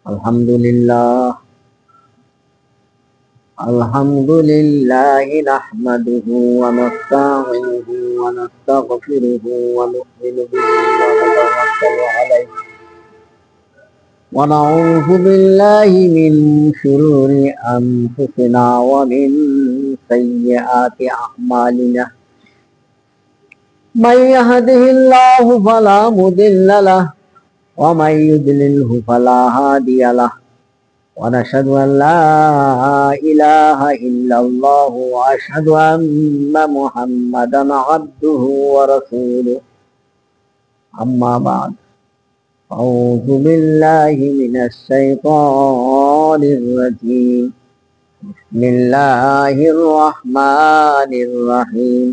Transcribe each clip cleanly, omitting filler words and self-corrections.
Alhamdulillah, Alhamdulillah, nahmaduhu wa nasta'inuhu wa nastaghfiruhu wa nu'minu bihi wa natawakkalu alayhi wa na'udzu billahi min shururi anfusina wa min sayyiati a'malina. Man yahdihillahu fala mudilla lahu wa man yudlilhu fala hadiya lahu. ونشهد أن لا إله إلا الله وأشهد أن محمدا عبده ورسوله أما بعد أعوذ بالله من الشيطان الرجيم بسم الله الرحمن الرحيم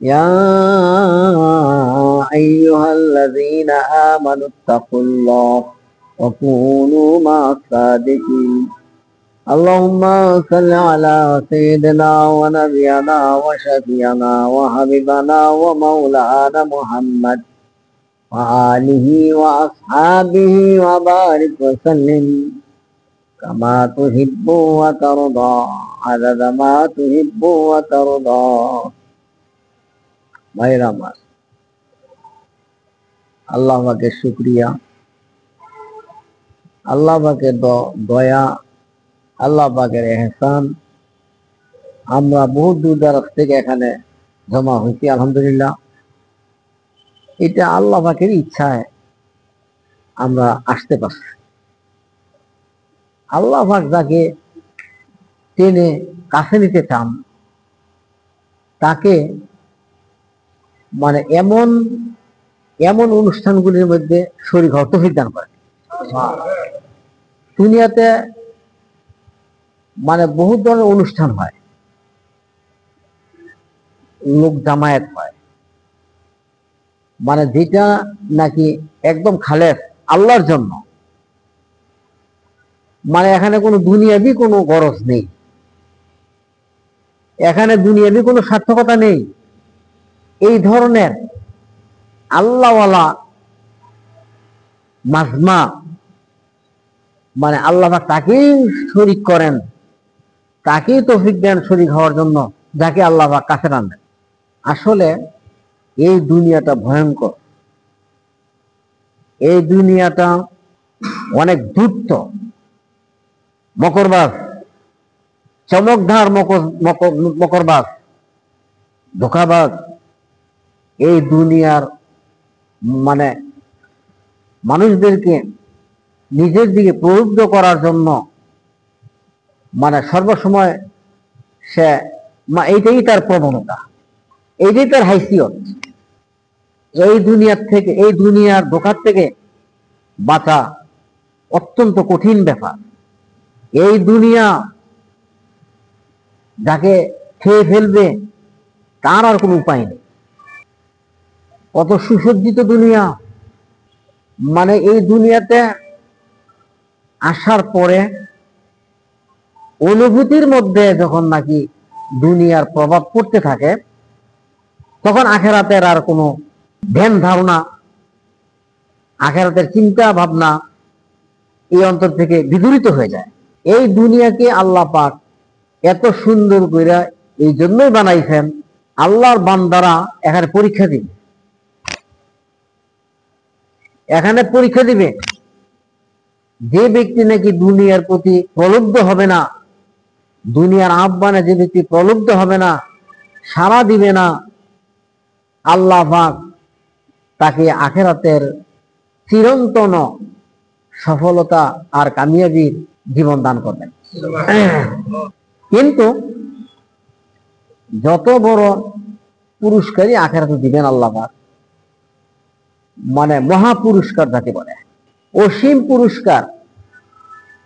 يا أيها الذين آمنوا اتقوا الله وكونوا مع الصادقين اللهم صل على سيدنا ونبينا وشفيعنا وحبيبنا ومولانا محمد وآله وأصحابه وبارك وسلم كما تحب وترضى عدد ما تحب وترضى ভাইরা আমার, আল্লাহ পাকের শুকরিয়া, আল্লাহ পাকের দয়া, আল্লাহ পাকের এহসান। আমরা বহু দূর দরাজ থেকে এখানে জমা হয়েছি, আলহামদুলিল্লাহ। এটা আল্লাহ পাকের ইচ্ছায় আমরা আসতে পারছি। আল্লাহ পাক যাকে টেনে কাছে নিতে চান তাকে এমন এমন অনুষ্ঠানগুলির মধ্যে শরীক হওয়ার তৌফিক দান করে। দুনিয়াতে বহু ধরনের অনুষ্ঠান হয়, লোক জামায়াত হয়, যেটা নাকি একদম খালেস আল্লাহর জন্য, এখানে কোনো দুনিয়াবি কোনো গরজ নেই, এখানে দুনিয়াবি কোনো সার্থকতা নেই। এই ধরনের আল্লাহওয়ালা মাজমা আল্লাহ তাকেই শরীক করেন, তাকেই তৌফিক দেন শরীক হওয়ার জন্য, যাকে আল্লাহ কাছে টানবেন। আসলে এই দুনিয়াটা ভয়ঙ্কর, এই দুনিয়াটা অনেক ধূর্ত, মকরবাজ, চমকধার মকরবাজ, ধোঁকাবাজ। এই দুনিয়ার মানুষদেরকে নিজের দিকে প্রলুব্ধ করার জন্য সর্বসময় সে এইটাই তার প্রবণতা, এইটাই তার হাইসিয়ত। এই দুনিয়ার থেকে, এই দুনিয়ার ধোঁকার থেকে বাঁচা অত্যন্ত কঠিন ব্যাপার। এই দুনিয়া যাকে খেয়ে ফেলবে তার আর কোনো উপায় নেই। কত সুসজ্জিত দুনিয়া, এই দুনিয়াতে আসার পরে অনুভূতির মধ্যে যখন নাকি দুনিয়ার প্রভাব পড়তে থাকে, তখন আখেরাতের আর কোনো ধ্যান ধারণা, আখেরাতের চিন্তা ভাবনা এই অন্তর থেকে বিদূরিত হয়ে যায়। এই দুনিয়াকে আল্লাহ পাক এত সুন্দর করে এই জন্যই বানাইছেন, আল্লাহর বান্দারা এখানে পরীক্ষা দিবে, এখানে পরীক্ষা দিবে। যে ব্যক্তি নাকি দুনিয়ার প্রতি প্রলুব্ধ হবে না, দুনিয়ার আহ্বানে যে ব্যক্তি প্রলুব্ধ হবে না, সাড়া দিবে না, আল্লাহ পাক তাকে আখিরাতের চিরন্তন সফলতা আর কামিয়াবির জীবন দান করবেন। কিন্তু যত বড় পুরস্কারই আখিরাতে দিবেন আল্লাহ পাক, মহা পুরস্কার যাকে বলে, অসীম পুরস্কার।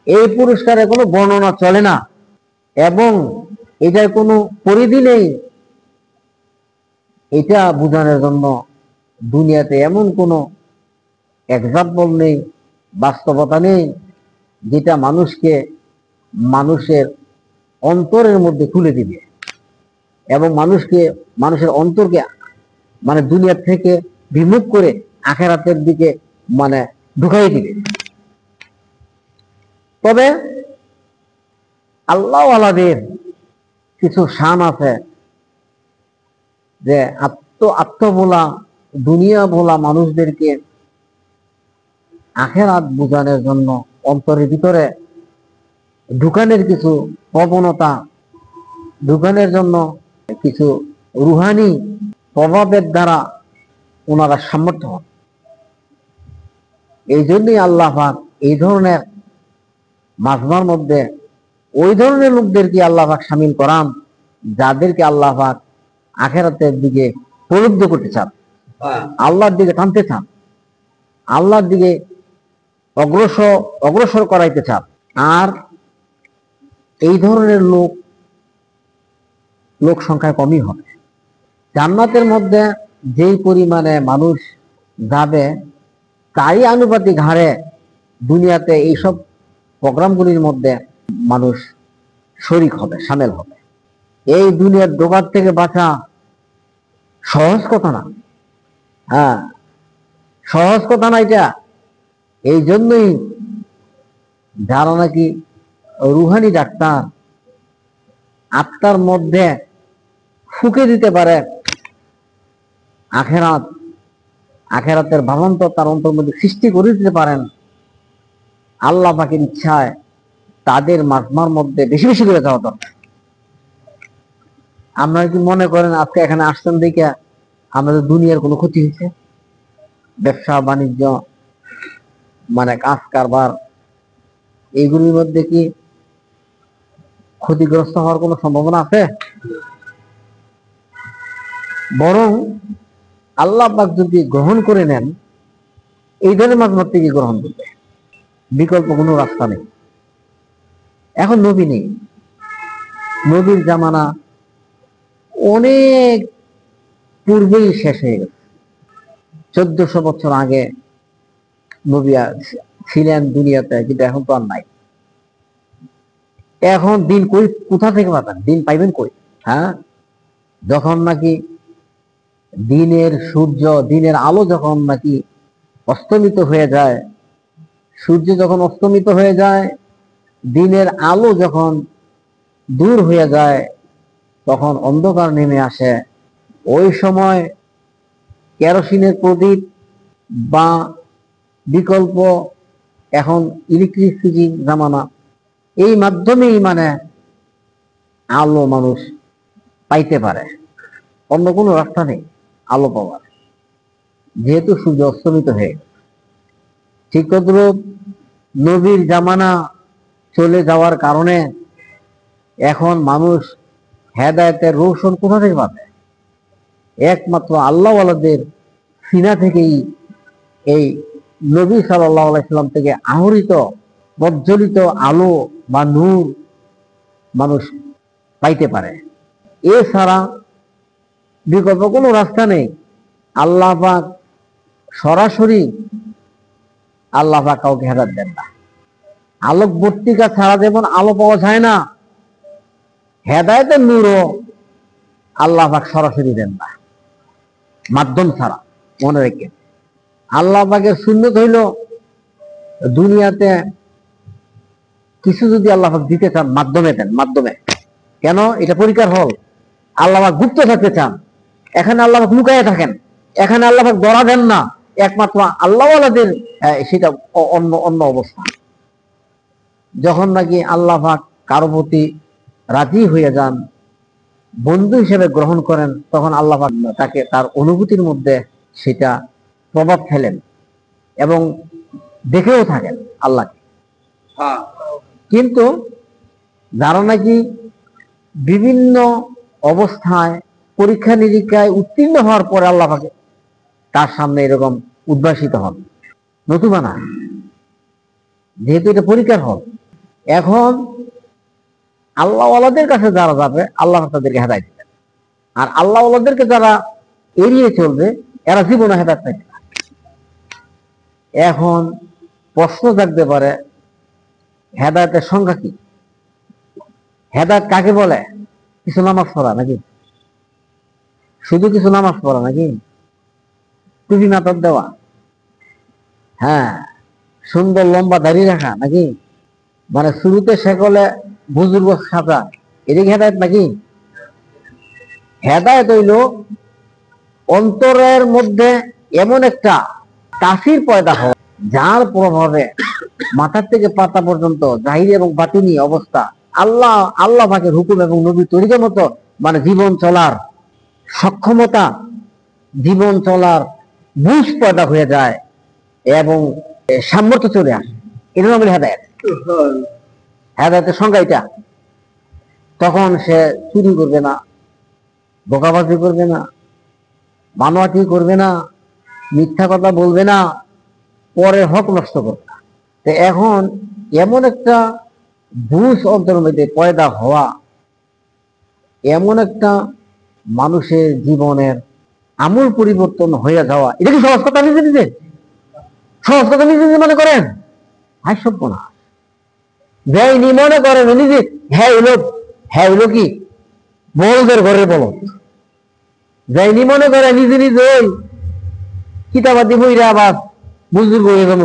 এই পুরস্কারের কোনো বর্ণনা চলে না এবং এটার কোনো পরিধি নেই। এটা বোঝানোর জন্য দুনিয়াতে এমন কোনো এক্সাম্পল নেই, বাস্তবতা নেই, যেটা মানুষের অন্তরের মধ্যে খুলে দিবে এবং মানুষের অন্তরকে দুনিয়া থেকে বিমুখ করে আখিরাতের দিকে ঢুকাই দিবে। তবে আল্লাহ ওয়ালাদের কিছু শান আছে, যে আত্মভোলা দুনিয়া ভোলা মানুষদেরকে আখেরাত বোঝানোর জন্য অন্তরের ভিতরে ঢুকানের কিছু প্রবণতা, ঢুকানোর জন্য কিছু রুহানি প্রভাবের দ্বারা ওনারা সামর্থ্য হন। এই জন্যই আল্লাহ পাক এই ধরনের মাজমার মধ্যে ওই ধরনের লোকদেরকে আল্লাহ পাক শামিল করান, যাদেরকে আল্লাহ পাক আখেরাতের দিকে প্রলুব্ধ করতে চান, আল্লাহর দিকে টানতে চান, আল্লাহর দিকে অগ্রসর করাইতে চান। আর এই ধরনের লোক সংখ্যায় কমই হবে। জান্নাতের মধ্যে যেই পরিমাণে মানুষ যাবে, তাই আনুপাতিক হারে দুনিয়াতে এইসব প্রোগ্রামগুলির মধ্যে মানুষ শরিক হবে, সামিল হবে। এই দুনিয়ার ডোবার থেকে বাঁচা সহজ কথা না। হ্যাঁ, সহজ কথা না এটা। এই জন্যই যারা নাকি রুহানি ডাক্তার, আত্মার মধ্যে ফুঁকে দিতে পারে আখেরাতের ভাবান্ত তার অন্তর মধ্যে সৃষ্টি করে দিতে পারেন, আল্লাহ পাকের ইচ্ছায় তাদের মাজমার মধ্যে বেশি বেশি করে যাওয়া দরকার। আপনারা কি মনে করেন আজকে এখানে আসছেন দেখে আমাদের দুনিয়ার কোনো ক্ষতি হয়েছে? ব্যবসা বাণিজ্য, মানে কাজ কারবার, এইগুলির মধ্যে কি ক্ষতিগ্রস্ত হওয়ার কোনো সম্ভাবনা আছে? বরং আল্লাহ পাক যদি গ্রহণ করে নেন, এই ধরনের মাজমার থেকে গ্রহণ করবে, বিকল্প কোনো রাস্তা নেই। এখন নবী নেই, নবীর জামানা অনেক পূর্বেই শেষ হয়ে গেছে। 1400 বছর আগে নবী ছিলেন দুনিয়াতে, কিন্তু এখন তো আর নাই। এখন দিন কই, কোথা থেকে পাবেন? দিন পাইবেন কই? হ্যাঁ, যখন নাকি দিনের সূর্য, দিনের আলো যখন নাকি অস্তমিত হয়ে যায়, সূর্য যখন অস্তমিত হয়ে যায়, দিনের আলো যখন দূর হয়ে যায়, তখন অন্ধকার নেমে আসে। ওই সময় কেরোসিনের প্রদীপ বা বিকল্প, এখন ইলেকট্রিসিটি জামানা, এই মাধ্যমেই মানে আলো মানুষ পাইতে পারে। অন্য কোনো রাস্তা নেই আলো পাওয়ার, যেহেতু সূর্য অস্তমিত হয়ে গেছে। ঠিক তদ্রূপ নবীর জামানা চলে যাওয়ার কারণে এখন মানুষ হেদায়েতের রোশন কোথা থেকে পাবে? একমাত্র আল্লাহওয়ালাদের সিনা থেকেই, এই নবী সাল্লাল্লাহু আলাইহি সাল্লাম থেকে আহরিত প্রজ্বলিত আলো বা নূর মানুষ পাইতে পারে। এছাড়া বিকল্প কোনো রাস্তা নেই। আল্লাহ পাক সরাসরি আল্লাহ পাক কাউকে হেদায়েত দেন না। আলোকবর্তিকা ছাড়া যেমন আলো পাওয়া যায় না, হেদায়েতের নূরও আল্লাহ পাক সরাসরি দেন না, মাধ্যম ছাড়া। মনে রেখে, আল্লাহ পাকের সুন্নত হইল দুনিয়াতে কিছু যদি আল্লাহ পাক দিতে চান, মাধ্যমে দেন, মাধ্যমে। কেন? এটা পরীক্ষার হল। আল্লাহ পাক গুপ্ত থাকতে চান, এখানে আল্লাহ পাক লুকায়ে থাকেন, এখানে আল্লাহ পাক ধরা দেন না। একমাত্র আল্লাহওয়ালাদের সেটা অন্য অন্য অবস্থা। যখন নাকি আল্লাহ পাক কারো প্রতি রাজি হয়ে যান, বন্ধু হিসেবে গ্রহণ করেন, তখন আল্লাহ পাক তাকে তার অনুভূতির মধ্যে সেটা প্রভাব ফেলেন এবং দেখেও থাকেন আল্লাহকে। কিন্তু যারা নাকি বিভিন্ন অবস্থায় পরীক্ষা নিরীক্ষায় উত্তীর্ণ হওয়ার পরে আল্লাহ পাকে তার সামনে এরকম উদ্ভাসিত হন, নতুবা না। যেহেতু এটা পরীক্ষার হল, এখন আল্লাহওয়ালাদের কাছে যারা যাবে, আল্লাহ তাদেরকে হেদায়েত দিবেন। আর আল্লাহওয়ালাদেরকে যারা এড়িয়ে চলবে, এরা জীবনে হেদায়েত পাইবে না। এখন প্রশ্ন জাগতে পারে, হেদায়েতের সংজ্ঞা কি? হেদায়েত কাকে বলে? কিছু নামাজ পড়া নাকি? শুধু কিছু নামাজ পড়া নাকি? টুপি মাথার দেওয়া? হ্যাঁ, সুন্দর লম্বা দাড়ি রাখা নাকি? মানে শুরুতে সেকলে বুজুর্গ সাজা, এদিকে হেদায়েত নাকি? হেদায়েত হইল অন্তরের মধ্যে এমন একটা তাসির পয়দা হওয়া, যার প্রভাবে মাথার থেকে পাতা পর্যন্ত জাহিরি এবং বাতিনি অবস্থা আল্লাহ পাকের হুকুম এবং নবীর তরিকা মতো মানে জীবন চলার সক্ষমতা, জীবন চলার বুঝ পয়দা হয়ে যায় এবং সামর্থ্য চলে আসে। এটা নাম হেদায়েত। হেদায়েতের সংজ্ঞা এটা। তখন সে চুরি করবে না, ধোঁকাবাজি করবে না, বানোয়াটি করবে না, মিথ্যা কথা বলবে না, পরের হক নষ্ট করবে না। তো এখন এমন একটা বুঝ অন্তরের মধ্যে পয়দা হওয়া, এমন একটা মানুষের জীবনের আমূল পরিবর্তন হয়ে যাওয়া, এটা কি সহজ কথা? নিজে নিজে সহজ কথা নিজে নিজে মনে করেন? হাই সভ্য না, দেয়নি মনে করেন নিজে। হ্যাঁ হইলো কি বলদের ঘরে বলো, যাইনি মনে করে নিজে নিজে ওই কিতাবাদি বইরা আবার বুজুর্গ হয়ে যাবো।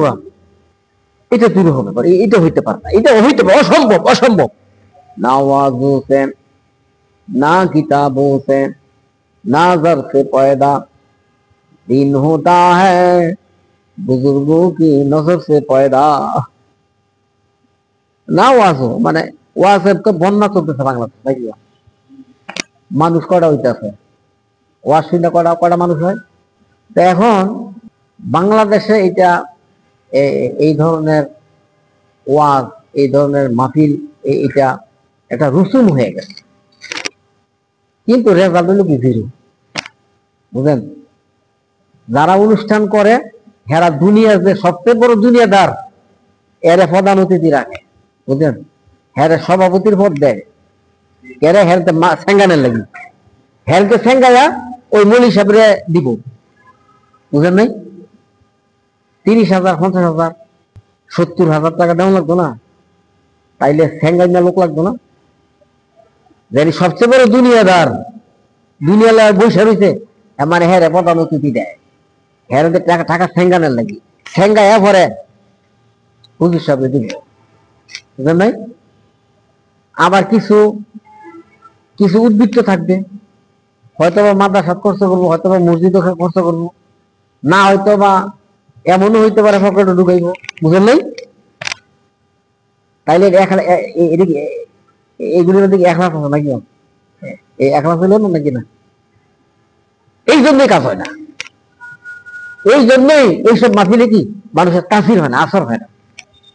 এটা দূর হবে পারে, এটা হইতে পারে না, এটা হইতে পারে, অসম্ভব অসম্ভব। না ওয়াজ হোসেন, না किताब से ना जर से पैदा दिन होता है बुजुर्गों की नजर से पैदा। না ওয়াজ, মানে ওয়াজের তো বন্যা চলতেছে বাংলাদেশ নাকি? মানুষ কটা হইতেছে ওয়াজ শুনে, কটা মানুষ হয়? তো এখন বাংলাদেশে এটা এই ধরনের ওয়াজ, এই ধরনের মাহফিল, এটা একটা রসুম হয়ে গেছে। কিন্তু রেজাল্ট হলো কি জিরো, বুঝলেন? যারা অনুষ্ঠান করে হেরা দুনিয়ার যে সবচেয়ে বড় দুনিয়াদার, এর প্রধান অতিথি রাখে, বুঝলেন? হেরে সভাপতির পদ দেয়, এরা হেলতে সেঙ্গানের লাগি, হেলকে সেঙ্গাইয়া ওই মলি সাহেবরে দিব, বুঝলেন নাই? 30,000, 50,000, 70,000 টাকা দেওয়া লাগতো না? তাইলে সেঙ্গাই না লোক লাগতো না? জানি সবচেয়ে বড় দুনিয়াদার, দুনিয়া বসে রয়েছে, মানে হেরে প্রধান অতিথি দেয়, হেরে টাকা সেঙ্গানের লাগি, সেঙ্গাইয়া পরে হুজুর সাহেবরে দিব, বুঝলেন নাই? আবার কিছু কিছু উদ্বৃত্ত থাকবে, হয়তো বা মাদ্রাসা খরচ করবো, হয়তো বা মসজিদে খরচ করবো, না হয়তো বা এমনও হইতে পারে পকেটে ঢুকাইব, বুঝলেন নাই? তাইলে এগুলির দিকে একলাস আছে নাকি? এই একলাস হইল না নাকি? না, এই জন্যই কাজ হয় না, এই জন্যই এইসব মাহফিলে কি মানুষের তাসির হয় না, আসর হয় না।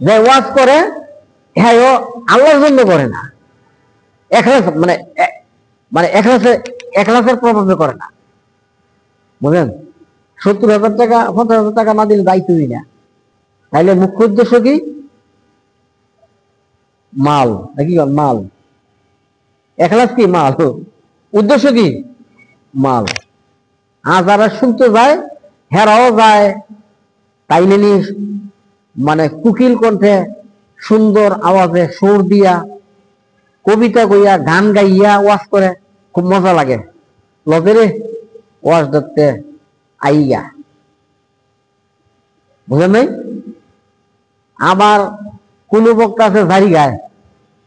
যে ওয়াজ করে হ্যাঁ ও আল্লাহর জন্য করে না, একলাস মানে মানে একলাসের প্রভাবে করে না, বুঝলেন? 70,000 টাকা 50,000 টাকা না দিলে দায়িত্বই না। তাইলে মুখ্য উদ্দেশ্য কি? মাল নাকি? মাল। একলাস কি মাল, উদ্দেশ্য কি? মাল। আর যারা শুনতে যায় হেরাও যায়, তাইলে নি মানে কুকিল কণ্ঠে সুন্দর আওয়াজে সুর দিয়া কবিতা কইয়া গান গাইয়া ওয়াজ করে, খুব মজা লাগে, লজেরে ওয়াজ ধরতে আইয়া, বুঝলেন নাই? আবার কোন বক্তা আছে ঝাড়ি গায়,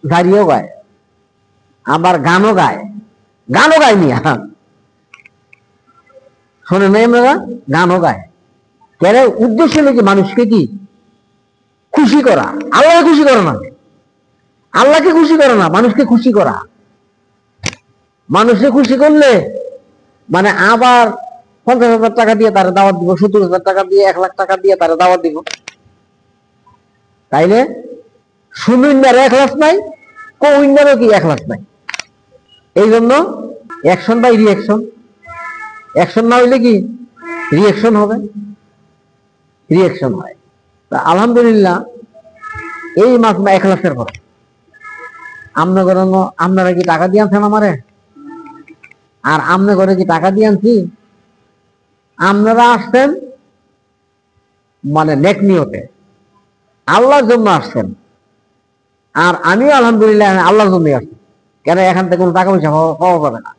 ঝাড়িও গায়, আবার গানও গায় মিয়া, শোনে নাই আপনারা? গানও গায় কেন? উদ্দেশ্য নাকি মানুষকে কি খুশি করা, আল্লাহকে খুশি করে না, আল্লাহকে খুশি করে না, মানুষকে খুশি করা। মানুষকে খুশি করলে মানে আবার 50,000 টাকা দিয়ে তারা দাওয়াত দিব, 70,000 টাকা দিয়ে, 1,00,000 টাকা দিয়ে তারা দাওয়াত দিব। তাইলে সুমিন্দার একলাস নাই, কউইন্দারও কি একলাস নাই। এই জন্য অ্যাকশন বাই রিঅ্যাকশন, অ্যাকশন না হইলে কি রিঅ্যাকশন হবে, রিঅ্যাকশন হয়। তা আলহামদুলিল্লাহ এই মাস একলাসের পর আপনারা কি টাকা দিয়ে আনছেন আমারে? আর আমনে ঘরে কি টাকা দিয়ে আনছি? আপনারা আসছেন মানে নেক নিয়তে, আল্লাহর জন্য আসছেন, আর আমিও আলহামদুলিল্লাহ আল্লাহর জন্যই আসছি। কেন? এখান থেকে কোনো টাকা পয়সা পাওয়া যাবে না,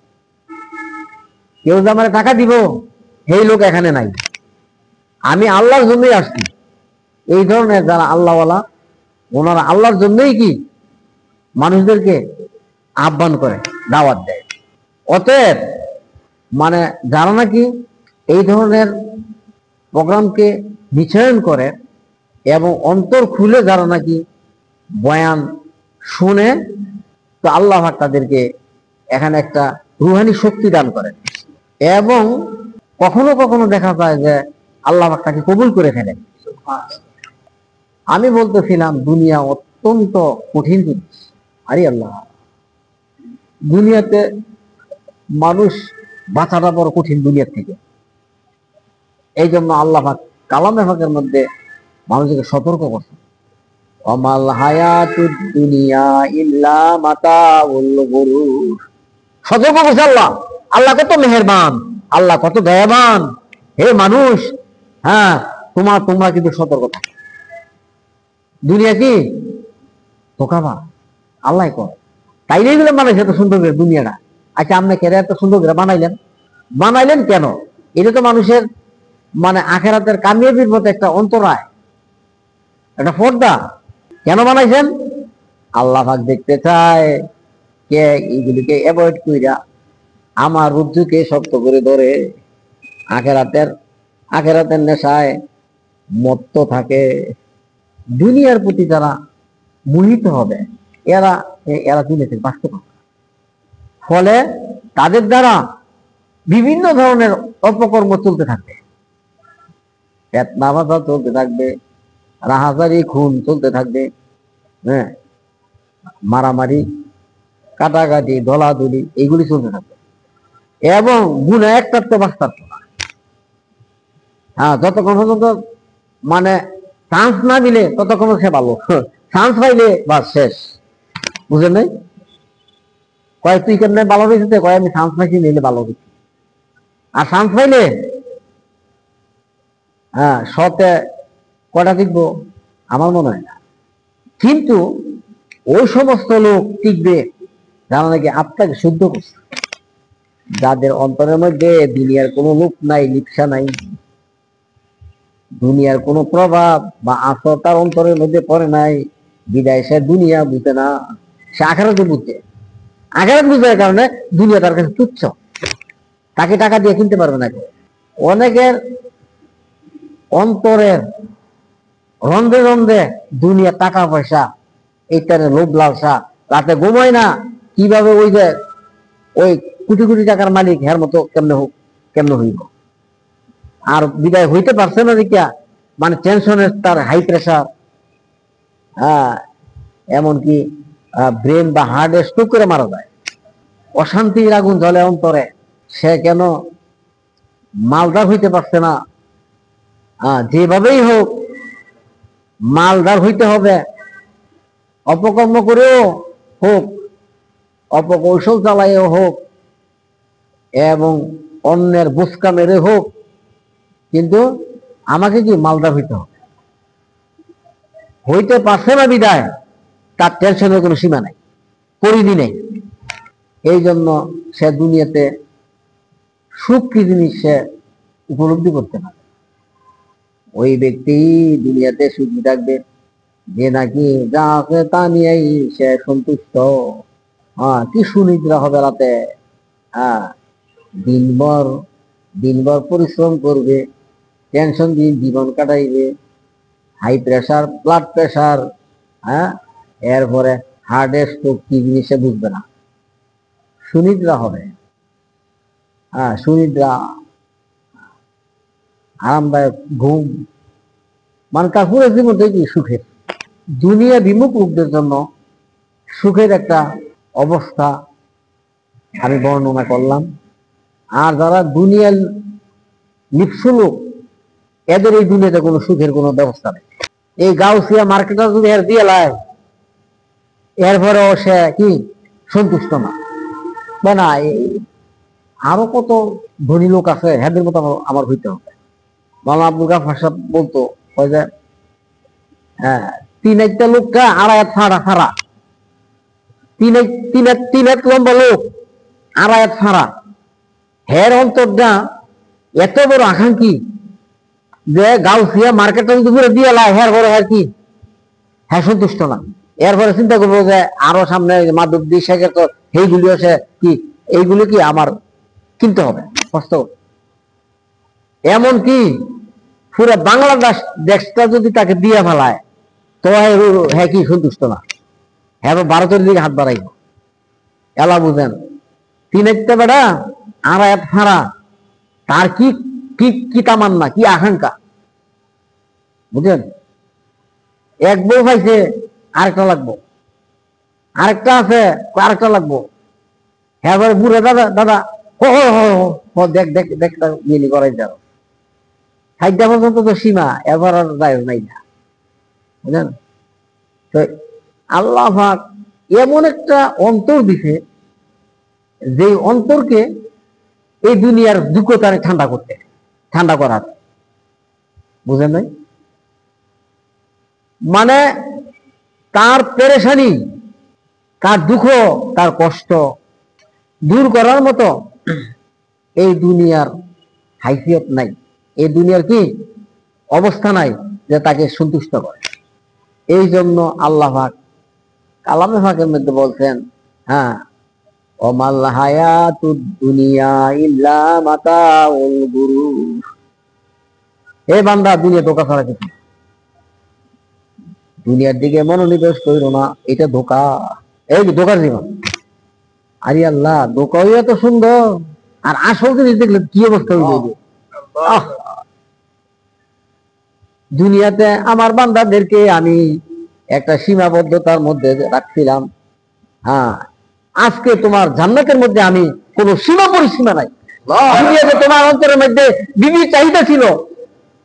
কেউ যে আমার টাকা দিব সেই লোক এখানে নাই, আমি আল্লাহর জন্যই আসছি। এই ধরনের যারা আল্লাহওয়ালা, ওনারা আল্লাহর জন্যই কি মানুষদেরকে আহ্বান করে, দাওয়াত দেয়। অতএব মানে যারা নাকি এই ধরনের প্রোগ্রামকে নিশ্চয়ন করে এবং অন্তর খুলে যারা নাকি বয়ান শুনে, তো আল্লাহ পাক তাদেরকে এখানে একটা রুহানি শক্তি দান করেন। এবং কখনো কখনো দেখা যায় যে আল্লাহ পাক তাকে কবুল করে ফেলেন। আমি বলতেছিলাম দুনিয়া অত্যন্ত কঠিন জিনিস। আরে আল্লাহ, দুনিয়াতে মানুষ বাঁচাটা বড় কঠিন দুনিয়ার থেকে। এই জন্য আল্লাহ পাক কালামে পাকের মধ্যে মানুষকে সতর্ক করছে, অমাল হায়াতুদ দুনিয়া ইল্লা মাতাউল গুরুর। সতর্ক করছে আল্লাহ। আল্লাহ কত মেহেরবান, আল্লাহ কত দয়াবান। হে মানুষ, হ্যাঁ তোমরা কিন্তু সতর্ক থাকো। দুনিয়া কি ধোঁকাবা, আল্লাহ কর। তাইলেই বলে মানুষ এত সুন্দর করে দুনিয়াটা। আচ্ছা, আপনি কেন এত সুন্দর করে বানাইলেন কেন? এটা তো মানুষের মানে আখেরাতের কামিয়াবির মতো একটা অন্তরায়, একটা পর্দা। কেন বানাইছেন? আল্লাহ পাক দেখতে চায় কে এইগুলিকে অ্যাভয়েড কইরা আমার রুদ্ধকে শক্ত করে ধরে আখেরাতের নেশায় মত্ত থাকে। দুনিয়ার প্রতি যারা মোহিত হবে এরা দুনিয়াতে বাঁচতে পারবে। ফলে তাদের দ্বারা বিভিন্ন ধরনের অপকর্ম চলতে থাকবে, ফিতনা চলতে থাকবে, রাহাজারি খুন চলতে থাকবে, হ্যাঁ মারামারি কাটাকাটি দলাদলি এইগুলি চলতে থাকবে। এবং গুনাহ একটার তো বাস্তার না। হ্যাঁ, যতক্ষণ পর্যন্ত মানে চান্স না দিলে ততক্ষণ সে ভালো, চান্স পাইলে বাস শেষ। বুঝলেন নাই? কয় তুই কেমন ভালো হয়েছে, কয় আমি চান্স পাইছি নিলে ভালো হয়েছি। আর চান্স পাইলে হ্যাঁ শতে কটা দেখবো আমার মনে হয় না। কিন্তু ওই সমস্ত লোক টিকবে যারা নাকি আত্মাকে শুদ্ধ করছে, যাদের অন্তরের মধ্যে দুনিয়ার কোনো লোক নাই, লিপ্সা নাই, দুনিয়ার কোনো প্রভাব বা আসর তার অন্তরের মধ্যে পড়ে নাই। বিদায় সে দুনিয়া বুঝে না, সে আখেরাতে বুঝে। আখেরাত বুঝার কারণে দুনিয়া তার কাছে তুচ্ছ, তাকে টাকা দিয়ে কিনতে পারবে না। অনেকের অন্তরের রন্ধে রন্ধে দুনিয়া, টাকা পয়সা, এইটার লোভ লালসা, রাতে ঘুমায় না। কিভাবে ওই কোটি কোটি টাকার মালিক হের মতো কেমনে হইব? আর বিদায় হইতে পারছে না দেখিয়া মানে টেনশনের তার হাই প্রেশার, হ্যাঁ এমনকি ব্রেন বা হার্টে স্ট্রোক করে মারা যায়। অশান্তির আগুন জ্বলে অন্তরে, সে কেন মালদার হইতে পারছে না। যেভাবেই হোক মালদার হইতে হবে, অপকর্ম করেও হোক, অপকৌশল চালাইও হোক, এবং অন্যের বুসকা মেরে হোক, কিন্তু আমাকে কি মালদার হইতে পারছে না বিদায় তার টেনশনের কোনো সীমা নাই, পরিধি নেই। এই জন্য সে দুনিয়াতে সুখ কি জিনিস সে উপলব্ধি করতে পারে। ওই ব্যক্তি দুনিয়াতে সুখী থাকবে যে নাকি যা আছে তা নিয়েই সে সন্তুষ্ট। কি সুনিদ্রা হবে রাতে, দিনভর পরিশ্রম করবে, টেনশন দিয়ে জীবন কাটাইবে, হাই প্রেশার, ব্লাড প্রেশার, এরপরে হার্টের স্ট্রোক কি জিনিসে বুঝবে না। সুনিদ্রা হবে, সুনিদ্রা, আরামদায়ক ঘুম, মানে কাকুরের জীবনটা কি সুখের। দুনিয়া বিমুখ লোকদের জন্য সুখের একটা অবস্থা আমি বর্ণনা করলাম। আর যারা দুনিয়ার লিপ্সু লোক, এদের এই দুনিয়াতে কোনো সুখের কোনো ব্যবস্থা নেই। এই গাউসিয়া মার্কেটার যদি এর দিয়ে লাই, এরপরেও সে কি সন্তুষ্ট না। না, আরো কত ধনী লোক আছে, হেদের মতো আমার হইতে হবে। মাওলানা আব্দুল গাফফার সাহেব বলতো, ওই যে তিন একটা লোকটা আড়ায়াত ফাড়া, তিন এক লম্বা লোক আড়ায়াত ফাড়া, হের অন্তরটা এত বড় আকাঙ্ক্ষী যে গাউসিয়া মার্কেটের দুপুরে দিয়ে লাই হের বড় হয় কি হ্যাঁ সন্তুষ্ট না। এরপরে চিন্তা করবো যে আরো সামনে মাধবদী শেখের তো এইগুলি আছে কি, এইগুলি কি আমার কিনতে হবে কষ্ট। এমন কি পুরো বাংলাদেশ দেশটা যদি তাকে দিয়ে ফেলায় তো হ্যাঁ কি সন্তুষ্ট না, হ্যাঁ ভারতের দিকে হাত বাড়াইব। এলা বুঝেন তিন একটা বেড়া আর এক ফাঁড়া, তার কি কি কি তামান্না, কি আকাঙ্ক্ষা বুঝলেন। এক বউ পাইছে আরেকটা লাগবো, আরেকটা আছে আরেকটা লাগবো। হ্যাঁ বুড়ে দাদা দাদা দেখ দেখ দেখ মিলি করাই যাও, খাদ্য পর্যন্ত তো সীমা, এবার আর যায় নাই না বুঝলেন। তো আল্লাহ পাক এমন একটা অন্তর দিছে, যে অন্তরকে এই দুনিয়ার দুঃখতারে ঠান্ডা করতে, ঠান্ডা করার, বুঝেন নাই? মানে তার পেরেশানি, তার দুঃখ, তার কষ্ট দূর করার মতো এই দুনিয়ার হাইসিয়ত নাই, এই দুনিয়ার কি অবস্থা নাই যে তাকে সন্তুষ্ট করে। এই জন্য আল্লাহ পাক কালামে পাকের মধ্যে বলছেন, হ্যাঁ ওমাল হায়াতুদ দুনিয়া ইল্লা মাতাউল গুরুর। এ বান্দা দুনিয়া ধোঁকা ছাড়া কিছু, দুনিয়ার দিকে মনোনিবেশ করো না, এটা ধোঁকা, এই ধোঁকার জীবন। আরে আল্লাহ ধোঁকা হইয়া তো সুন্দর, আর আসল জিনিস দেখলে কি অবস্থা হয়ে যাবে। দুনিয়াতে আমার বান্দাদেরকে আমি একটা সীমাবদ্ধতার মধ্যে রাখছিলাম, হ্যাঁ আজকে তোমার জান্নাতের মধ্যে আমি কোন সীমা পরিসীমা নাই। দুনিয়াতে তোমার অন্তরের মধ্যে বিবির চাহিদা ছিল,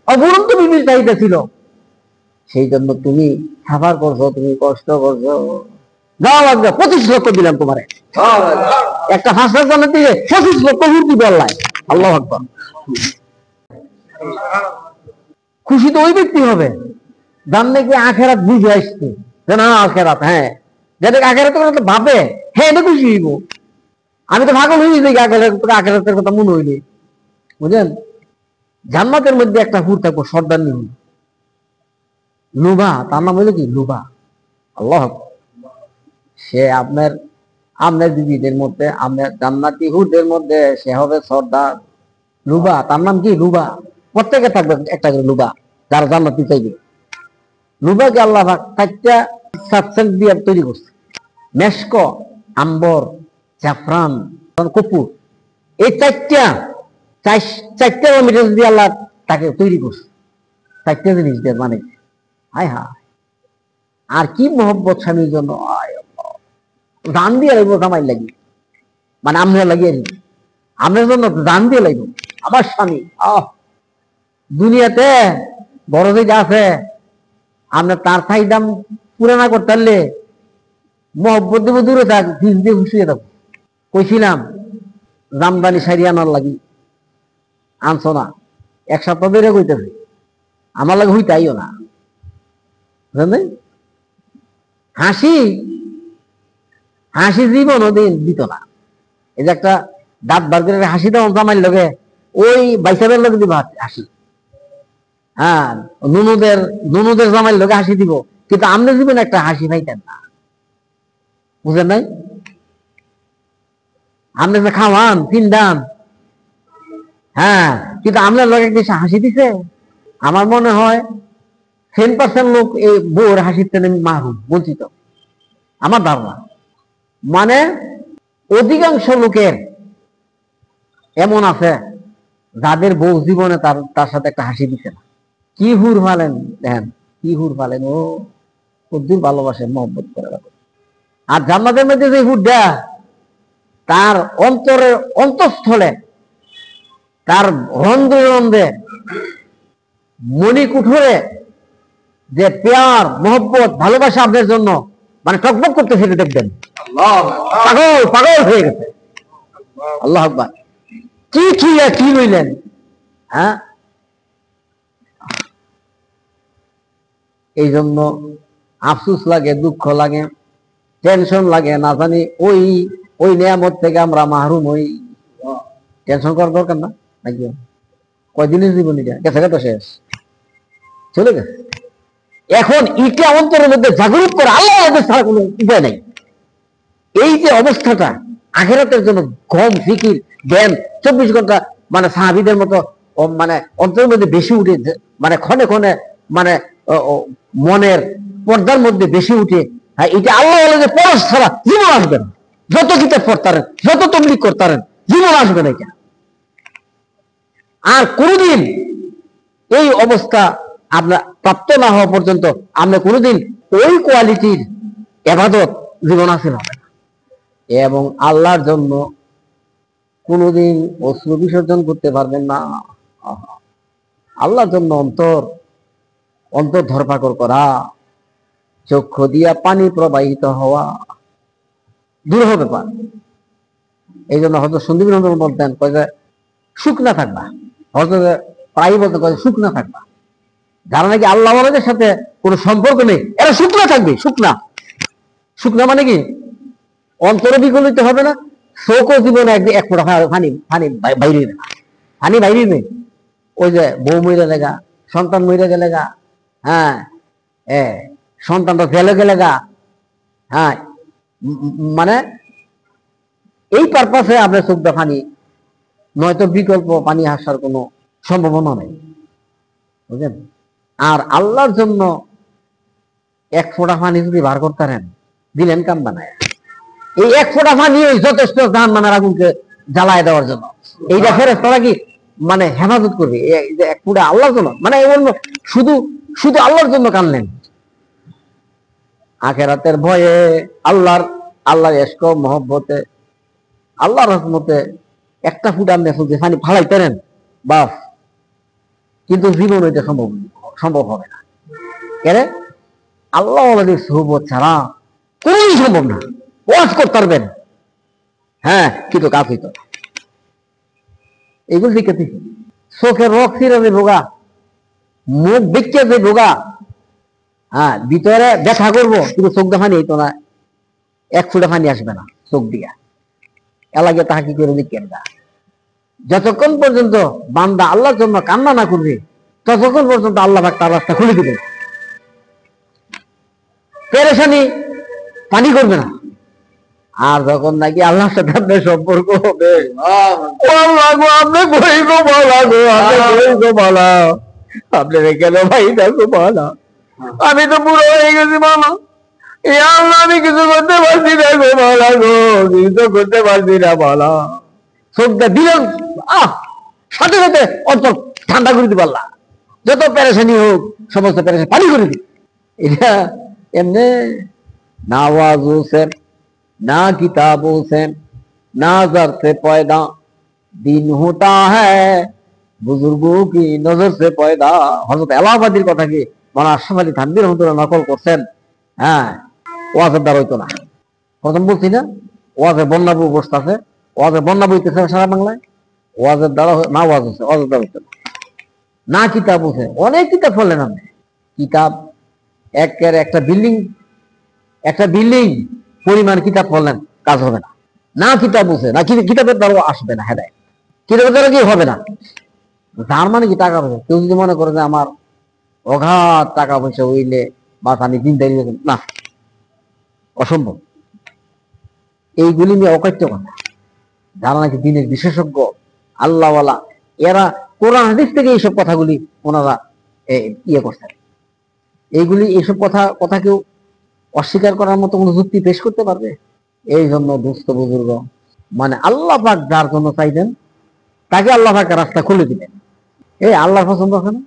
অবরন্ত বিবির চাহিদা ছিল, সেই জন্য তুমি সাফার করছো, তুমি কষ্ট করছো। যাও আজকে 25 লক্ষ দিলাম তোমারে, একটা হাসপাতাল জান্নাত দিয়ে 25 লক্ষ হুর আল্লাহ। আল্লাহ আকবার। খুশি তো ওই ব্যক্তি হবে যার নাকি আখেরাত বুঝে আসছে, যে না আখেরাত, হ্যাঁ যাদের আখেরাতের কথা ভাবে, হ্যাঁ এটা খুশি হইব। আমি তো ভাগল হয়ে দেখি আখেরাতের কথা মনে হইলে, বুঝলেন। জান্নাতের মধ্যে একটা হুর থাকবো সর্দার নিহ, লুবা, তার নাম হইলো কি লুবা। আল্লাহ, সে আপনার আপনার বিবিদের মধ্যে, আপনার জান্নাতি হুরদের মধ্যে সে হবে সর্দার লুবা। তার নাম কি লুবা। প্রত্যেকে থাকবে একটা করে লুবা, যারা জান্নাতি চাইবে। লুবাকে আল্লাহ চারটা সাতসেন্ট দিয়ে তৈরি করছে, মেশক, আম্বর, জাফরান, কপুর, এই চারটা মেটেরিয়াল দিয়ে আল্লাহ তাকে তৈরি করছে, চারটা জিনিস দিয়ে মানে। হায় হায়, আর কি মহব্বত স্বামীর জন্য, দান দিয়ে লাগবো জামাই লাগি, মানে আমরা লাগিয়ে আমার জন্য দান দিয়ে লাগবো আমার স্বামী। দুনিয়াতে বড় যে আছে, আমরা তার চাহিদাম পুরো না করতে পারলে মহব্বত দেবো দূরে থাক, ফিস দিয়ে ঘুষিয়ে দেবো। কইছিলাম জামদানি সারি আনার লাগি, আনছো না, এক সপ্তাহ ধরে কইতেছে, আমার লাগে হইতাইও না, বুঝলেন। হাসি হাসি জীবনও দিত না। এই যে একটা দাঁত বার করে হাসি দেওয়া জামাইর লগে, ওই বাইসাবের লগে দিব হাসি, হ্যাঁ নুনুদের জামাইর লগে হাসি দিব, কিন্তু আমনে জীবনে একটা হাসি পাইতেন না, বুঝলেন নাই। আপনি যে খাওয়ান তিনদান, হ্যাঁ, কিন্তু আপনার লগে কিছু হাসি দিছে। আমার মনে হয় 10% লোক এই বউর হাসির টেনে মাহরুম, বঞ্চিত, আমার ধারণা। মানে অধিকাংশ লোকের এমন আছে যাদের বউ জীবনে তার সাথে একটা হাসি দিছে না। কি হুর ফালেন দেখেন, কি হুর ফালেন, ও কদ্দুর ভালোবাসে, মহব্বত করে। আর জান্নাতের মধ্যে যে হুর দেয়া, তার অন্তরের অন্তঃস্থলে, তার রন্ধে রন্ধে মণিকুঠরে যে পেয়ার মহব্বত ভালোবাসা আপনার জন্য মানে টকবক করতে, সেটা দেখবেন পাগল পাগল হয়ে গেছে। আল্লাহ আকবার। কি খিয়া কি লইলেন, হ্যাঁ। এই জন্য আফসুস লাগে, দুঃখ লাগে, টেনশন লাগে, না জানি ওই ওই নিয়ামত থেকে আমরা মাহরুম হই। টেনশন করার দরকার না, নাকি কয়দিনের জীবন, এটা গেছে তো শেষ, চলে গেছে। এখন এটা অন্তরের মধ্যে জাগরুক করে আল্লাহ ছাড়া কোনো উপায় নাই। এই যে অবস্থাটা আখিরাতের জন্য গম ফিকির জ্ঞান 24 ঘন্টা মানে সাহাবীদের মতো মানে অন্তরের মধ্যে বেশি উঠে, মানে ক্ষণে ক্ষণে মানে মনের পর্দার মধ্যে বেশি উঠে। হ্যাঁ, এটা আল্লাহ বলে যে পরশ ছাড়া জীবন আসবে না। যত কিতাব পড়তারেন, যত তবলিগ করতারেন, জীবন আসবে না এটা। আর কোনদিন এই অবস্থা আপনার প্রাপ্ত না হওয়া পর্যন্ত আমরা কোনোদিন ওই কোয়ালিটির ইবাদত জীবন হাসিল হবে না। এবং আল্লাহর জন্য কোনোদিন অশ্রু বিসর্জন করতে পারবেন না। আল্লাহর জন্য অন্তর ধরপাকড় করা, চক্ষু দিয়া পানি প্রবাহিত হওয়া দূর হবে পার। এই জন্য হয়তো সন্দীপ বলতেন যে শুকনা থাকবা, হয়তো প্রায় বলতে শুকনা থাকবা। যারা নাকি আল্লাহ ওয়ালাদের সাথে কোনো সম্পর্ক নেই এরা শুকনা থাকবে। শুকনা মানে কি অন্তর বিগলিত হবে না, শোকও জীবনে এক ফোঁটা পানি বাইরে না, পানি বাইরে নেই। ওই যে বউ মরে গেলেগা, সন্তান মরে গেলেগা, হ্যাঁ সন্তানটা ফেলে গেলেগা, হ্যাঁ মানে এই পারপাসে আপনার চোখটা পানি, নয়তো বিকল্প পানি আসার কোনো সম্ভাবনা নেই, বুঝলেন। আর আল্লাহর জন্য এক ফোঁটা পানি যদি বার করতেন দিলেন কাম বানায়, এই এক ফোঁটা পানি যথেষ্ট জাহান্নামের আগুনকে জ্বালায় দেওয়ার জন্য। এইটা ফেরেশতারা কি মানে হেফাজত করবে এক ফোঁটা আল্লাহর জন্য, মানে শুধু শুধু আল্লাহর জন্য কানলেন। আখিরাতের ভয়ে আল্লাহর ইশক মহব্বতে আল্লাহর রহমতে একটা ফুটা মেসুকে পানি ফালাইতেন বাস, কিন্তু জীবন ওইটা সম্ভব হবে না। কেন? আল্লাহ ওয়ালাদের সোহবত ছাড়া কোনই সম্ভব না। ওয়াজ করতে পারবেন, হ্যাঁ, কিন্তু কাজ হইত না। এগুলো দেখেছি, চোখের রক সিরাজে ভোগা, মুখ বিকে যে ভোগা, হ্যাঁ ভিতরে ব্যথা করবো কিন্তু চোখ দেখা নেই তো না, এক ফুটা পানি আসবে না চোখ দিয়া। এলাকে তাহা কি করে দেখেন না। যতক্ষণ পর্যন্ত বান্দা আল্লাহর জন্য কান্না না করবে ততক্ষণ পর্যন্ত আল্লাহ তার রাস্তা খুলে দিবেন, পেরেশানি পানি করবে না। আর যখন নাকি আল্লাহর সাথে আপনার সম্পর্ক হবে, আপনি কেন ভাই দেখো বলা, আমি তো পুরো হয়ে গেছি মামা, এই আল্লাহ আমি কিছু করতে পারছি না গো বলা গো, কিছু করতে পারছি না বলা। চোখটা দিলেন সাথে সাথে অন্তর ঠান্ডা করে দিতে পারলাম। যত পেরেশানি হোক সমস্ত পেরেশানি পানি করে দিই। এটা এমনি না ওয়াজু সে, না किताबों से, ना जर से पैदा दिन होता है, बुजुर्गों की नजर से पैदा। হযরত এলাহাবাদীর কথা কি মানে আশরাফ আলী থানভী রাহমাতুল্লাহ নকল করছেন। হ্যাঁ, ওয়াজের দ্বারা হইতো না। প্রথম বলছি না, ওয়াজের বন্যা বই বসতেছে, ওয়াজের বন্যা বইতেছে সারা বাংলায়, ওয়াজের দ্বারা না ওয়াজ হচ্ছে, ওয়াজের দ্বারা হইতো না। কিতাব হচ্ছে, অনেক কিতাব পড়লেন আপনি, কিতাব একটা বিল্ডিং পরিমাণ কিতাব পড়লেন, কাজ হবে না। না কিতাব বুঝে না, কিতাবের দ্বারা আসবে না হেদায়েত, কিতাবের দ্বারা কি হবে না। যার মানে কি টাকা পয়সা, কেউ যদি মনে করে যে আমার অগাধ টাকা পয়সা হইলে বাস আমি দিনদারি না, অসম্ভব। এইগুলি নিয়ে অকাট্য কথা। যারা নাকি দিনের বিশেষজ্ঞ আল্লাহওয়ালা, এরা কোরআন হাদিস থেকে এইসব কথাগুলি ওনারা ইয়ে করছেন। এইসব কথা কেউ অস্বীকার করার মতো কোন যুক্তি পেশ করতে পারবে? এই জন্য দুস্থ বুজুর্গ, মানে আল্লাহ পাক যার জন্য চাইবেন তাকে আল্লাহ পাক রাস্তা খুলে দিবেন। এই আল্লাহর পছন্দ আছে না,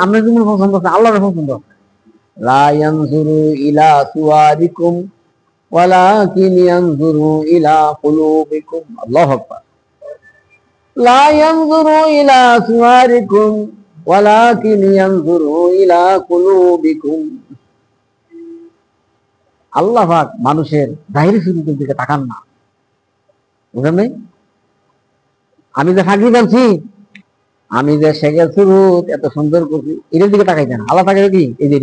আমরা যেমন পছন্দ আছে আল্লাহর পছন্দ আছে। লা ইয়ানজুরু ইলা সুওয়ারিকুম ওয়ালাকিন ইয়ানজুরু ইলা কুলুবিকুম। আল্লাহু আকবার। লা ইয়ানজুরু ইলা সুওয়ারিকুম ওয়ালাকিন ইয়ানজুরু ইলা কুলুবিকুম। আল্লাহ পাক মানুষের জাহিরি সুরতের দিকে তাকান না, বুঝলেন নাই? আমি যে ফাঁকি জানছি, আমি যে শেখের সুরত এত সুন্দর করছি, এটার দিকে তাকাই না। আল্লাহ তাকাই কি এই যে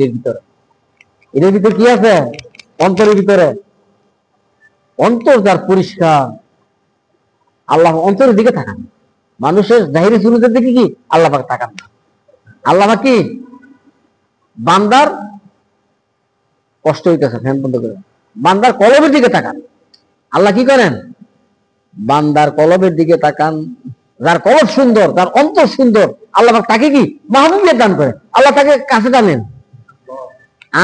এটার ভিতরে কি আছে, অন্তরের ভিতরে। অন্তর যার পরিষ্কার, আল্লাহ অন্তরের দিকে তাকান। মানুষের জাহিরি সুরতের দিকে কি আল্লাহ পাক তাকান না। আল্লাহ পাক কি বান্দার কষ্ট হইতেছে, ফ্যান বন্ধ করে বান্দার কলবের দিকে তাকান। আল্লাহ কি করেন? বান্দার কলবের দিকে তাকান। যার কলব সুন্দর, তার অন্তর সুন্দর, আল্লাহ তাকে কি মাহবুবিয়ত দান করেন, আল্লাহ তাকে কাছে টানেন।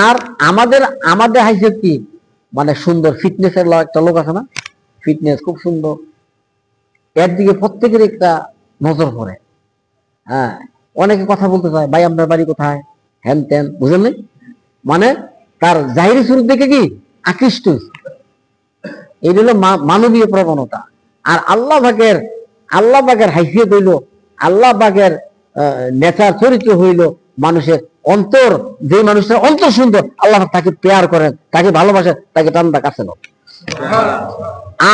আর আমাদের আমাদের হাইসেব কি, মানে সুন্দর ফিটনেসের একটা লোক আছে না, ফিটনেস খুব সুন্দর, এর দিকে প্রত্যেকের একটা নজর পড়ে। হ্যাঁ, অনেকে কথা বলতে চায়, ভাই আপনার বাড়ি কোথায়, হ্যান ত্যান, বুঝলেন? মানে তার জাহিরি শুরু দেখে কি আকৃষ্ট। এই হলো মানবীয় প্রবণতা। আর আল্লাহ পাকের হাইসিয়ত হইল, আল্লাহ পাকের নেচার চরিত্র হইল মানুষের অন্তর। যে মানুষের অন্তর সুন্দর, আল্লাহ তাকে পেয়ার করেন, তাকে ভালোবাসে, তাকে টান্দা কাছে নেন।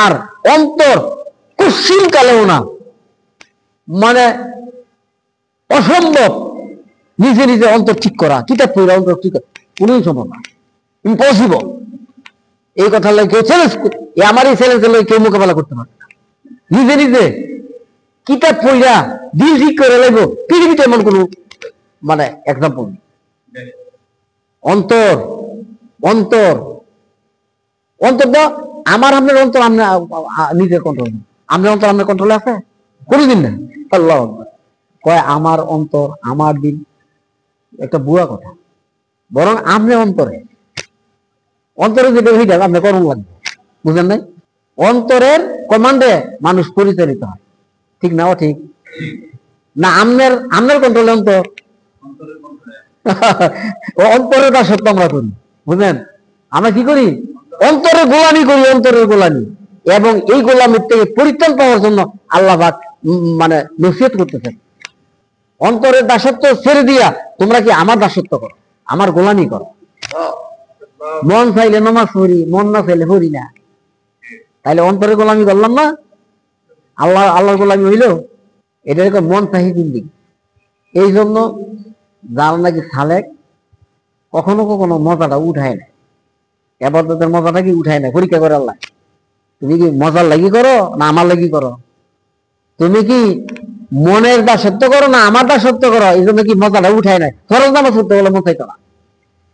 আর অন্তর কুশিন কালেও না, মানে অসম্ভব নিজে নিজে অন্তর ঠিক করা, কিতাব পড়া অন্তর ঠিক করা কোনোই সম্ভব না, ইম্পসিবল। এই কথা কেউ চ্যালেঞ্জ, আমার এই চ্যালেঞ্জ কেউ মোকাবেলা করতে পারে না। নিজে নিজে কিতাব পড়া দিল ঠিক করে লাগবো, পৃথিবীতে এমন কোন মানে এক্সাম্পল নেই। অন্তর অন্তর অন্তরটা আমার আপনার অন্তর, আমরা নিজের কন্ট্রোল, আপনার অন্তর আপনার কন্ট্রোলে আছে কোনদিন না। আল্লাহ কয় আমার অন্তর আমার দিল, একটা বুয়া কথা। বরং আপনি অন্তরে যেটা হয়ে যাবে আপনার কর্ম লাগবে, বুঝলেন নাই? অন্তরের কমান্ডে মানুষ পরিচালিত হয়, ঠিক না? ঠিক না? আপনার কন্ট্রোলে অন্তর, অন্তরের দাসত্ব আমরা করি, বুঝলেন? আমরা কি করি? অন্তরের গোলামি করি, অন্তরের গোলামি। এবং এই গোলামির থেকে পরিত্রাণ পাওয়ার জন্য আল্লাহ পাক মানে নসিহত করতেছেন, অন্তরের দাসত্ব ছেড়ে দিয়া তোমরা কি আমার দাসত্ব করো, আমার গোলামি করো। মন চাইলে নামাজ পড়ি, মন না চাইলে পড়ি না, তাইলে অন্তরের গোলামি করলাম না? আল্লাহর গোলামি হইল? এটা এরকম মন চাহি বিল্ডিং। এই জন্য যারা নাকি সালেক কখনো কখনো মজাটা উঠায় না, এবাদতের মজাটা কি উঠায় না, পরীক্ষা করে আল্লাহ। তুমি কি মজার লাগি করো না আমার লাগি করো? তুমি কি মনের দাসত্ব করো না আমার দাসত্ব করো? এই জন্য কি মজাটা উঠায় না? ফরজ নামাজ পড়তে বলে মন চাইতো না।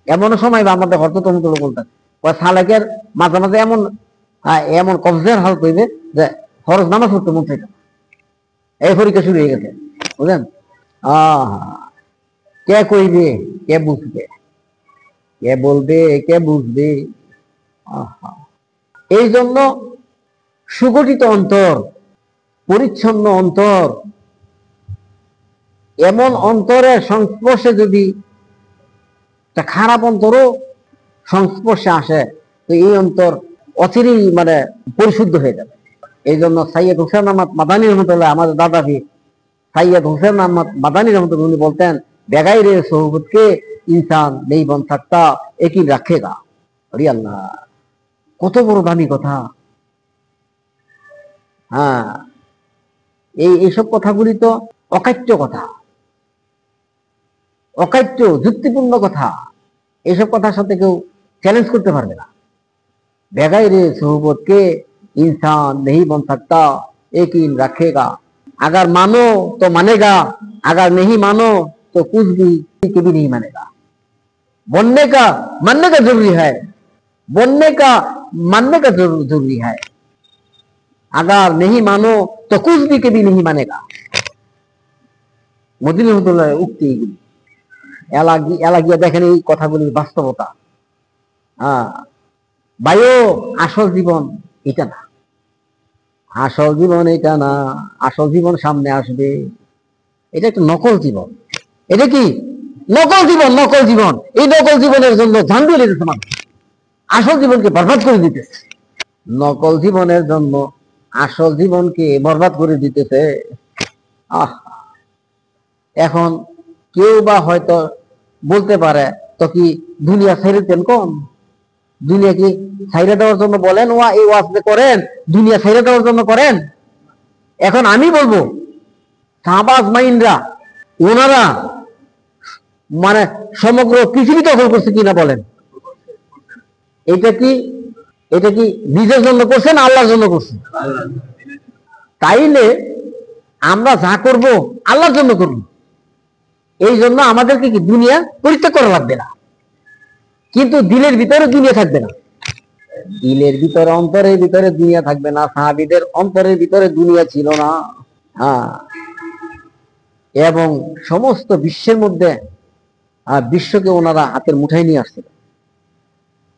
এমন সময় আমাদের হরতম বলতেন, সালেকের মাঝে মাঝে এমন এমন কবজের হাল হইবে যে ফরজ নামাজ পড়তে মন চাইতো না। এই পরীক্ষা শুরু হয়ে গেছে, বুঝলেন? কে কইবে, কে বুঝবে, কে বলবে, কে বুঝবে? এই জন্য সুগঠিত অন্তর, পরিচ্ছন্ন অন্তর, এমন অন্তরের সংস্পর্শে যদি একটা খারাপ অন্তরও সংস্পর্শে আসে, তো এই অন্তর অচিরেই মানে পরিশুদ্ধ হয়ে যাবে। এই জন্য সৈয়দ হোসেন আহমদ মাদানী রহমতুল্লাহ, আমাদের দাদা পীর সৈয়দ হোসেন আহমদ মাদানী রহমতুল্লাহ, উনি বলতেন, বেগাই রে সোহবতকে ইনসান নেই বন থাকতা একই রাখেগা। আরে আল্লাহ, কত বড় দামি কথা! হ্যাঁ, এইসব কথাগুলি তো অকাট্য কথা, অকাট্য যুক্তিপূর্ণ কথা। এইসব কথার সাথে কেউ চ্যালেঞ্জ করতে পারবে না। বেগাই রে सोहबत के इंसान नहीं बन सकता यकीन रखेगा, अगर मानो तो मानेगा, अगर नहीं मानो तो कुछ भी कभी नहीं मानेगा। बनने का मानने का जरूरी है, बनने का मानने का जरूरी है, अगर नहीं मानो तो कुछ भी कभी नहीं मानेगा। মদিনা রহমতুল্লাহ উক্তি এগুলি। এলাগিয়া দেখেন এই কথাগুলির বাস্তবতা। ভাইও, আসল জীবন এটা না, আসল জীবন এটা না, আসল জীবন সামনে আসবে। এটা একটা নকল জীবন। এটা কি নকল জীবন? নকল জীবন। এই নকল জীবনের জন্য ঝান্ডু দিতেছে মানুষ, আসল জীবনকে বরবাদ করে দিতেছে। নকল জীবনের জন্য আসল জীবনকে বরবাদ করে দিতেছে। এখন কেউ বা হয়তো বলতে পারে, তো কি দুনিয়া ছেড়েছেন? কোন দুনিয়া কি ছাইড়া দেওয়ার জন্য বলেন এই ওয়াজ করেন? দুনিয়া ছাইড়া দেওয়ার জন্য করেন? এখন আমি বলবো, শাহবাজ মাইনরা ওনারা মানে সমগ্র পৃথিবী দখল করছে কিনা বলেন? এটা কি নিজের জন্য করছে না আল্লাহর জন্য করছে? তাইলে আমরা যা করব আল্লাহর জন্য করব। এই জন্য আমাদেরকে কি দুনিয়া পরিত্যাগ করা লাগবে না, কিন্তু দিলের ভিতরে দুনিয়া থাকবে না। দিলের ভিতরে, অন্তরের ভিতরে দুনিয়া থাকবে না। সাহাবীদের অন্তরের ভিতরে দুনিয়া ছিল না। হ্যাঁ, এবং সমস্ত বিশ্বের মধ্যে বিশ্বকে ওনারা হাতের মুঠায় নিয়ে আসছিল।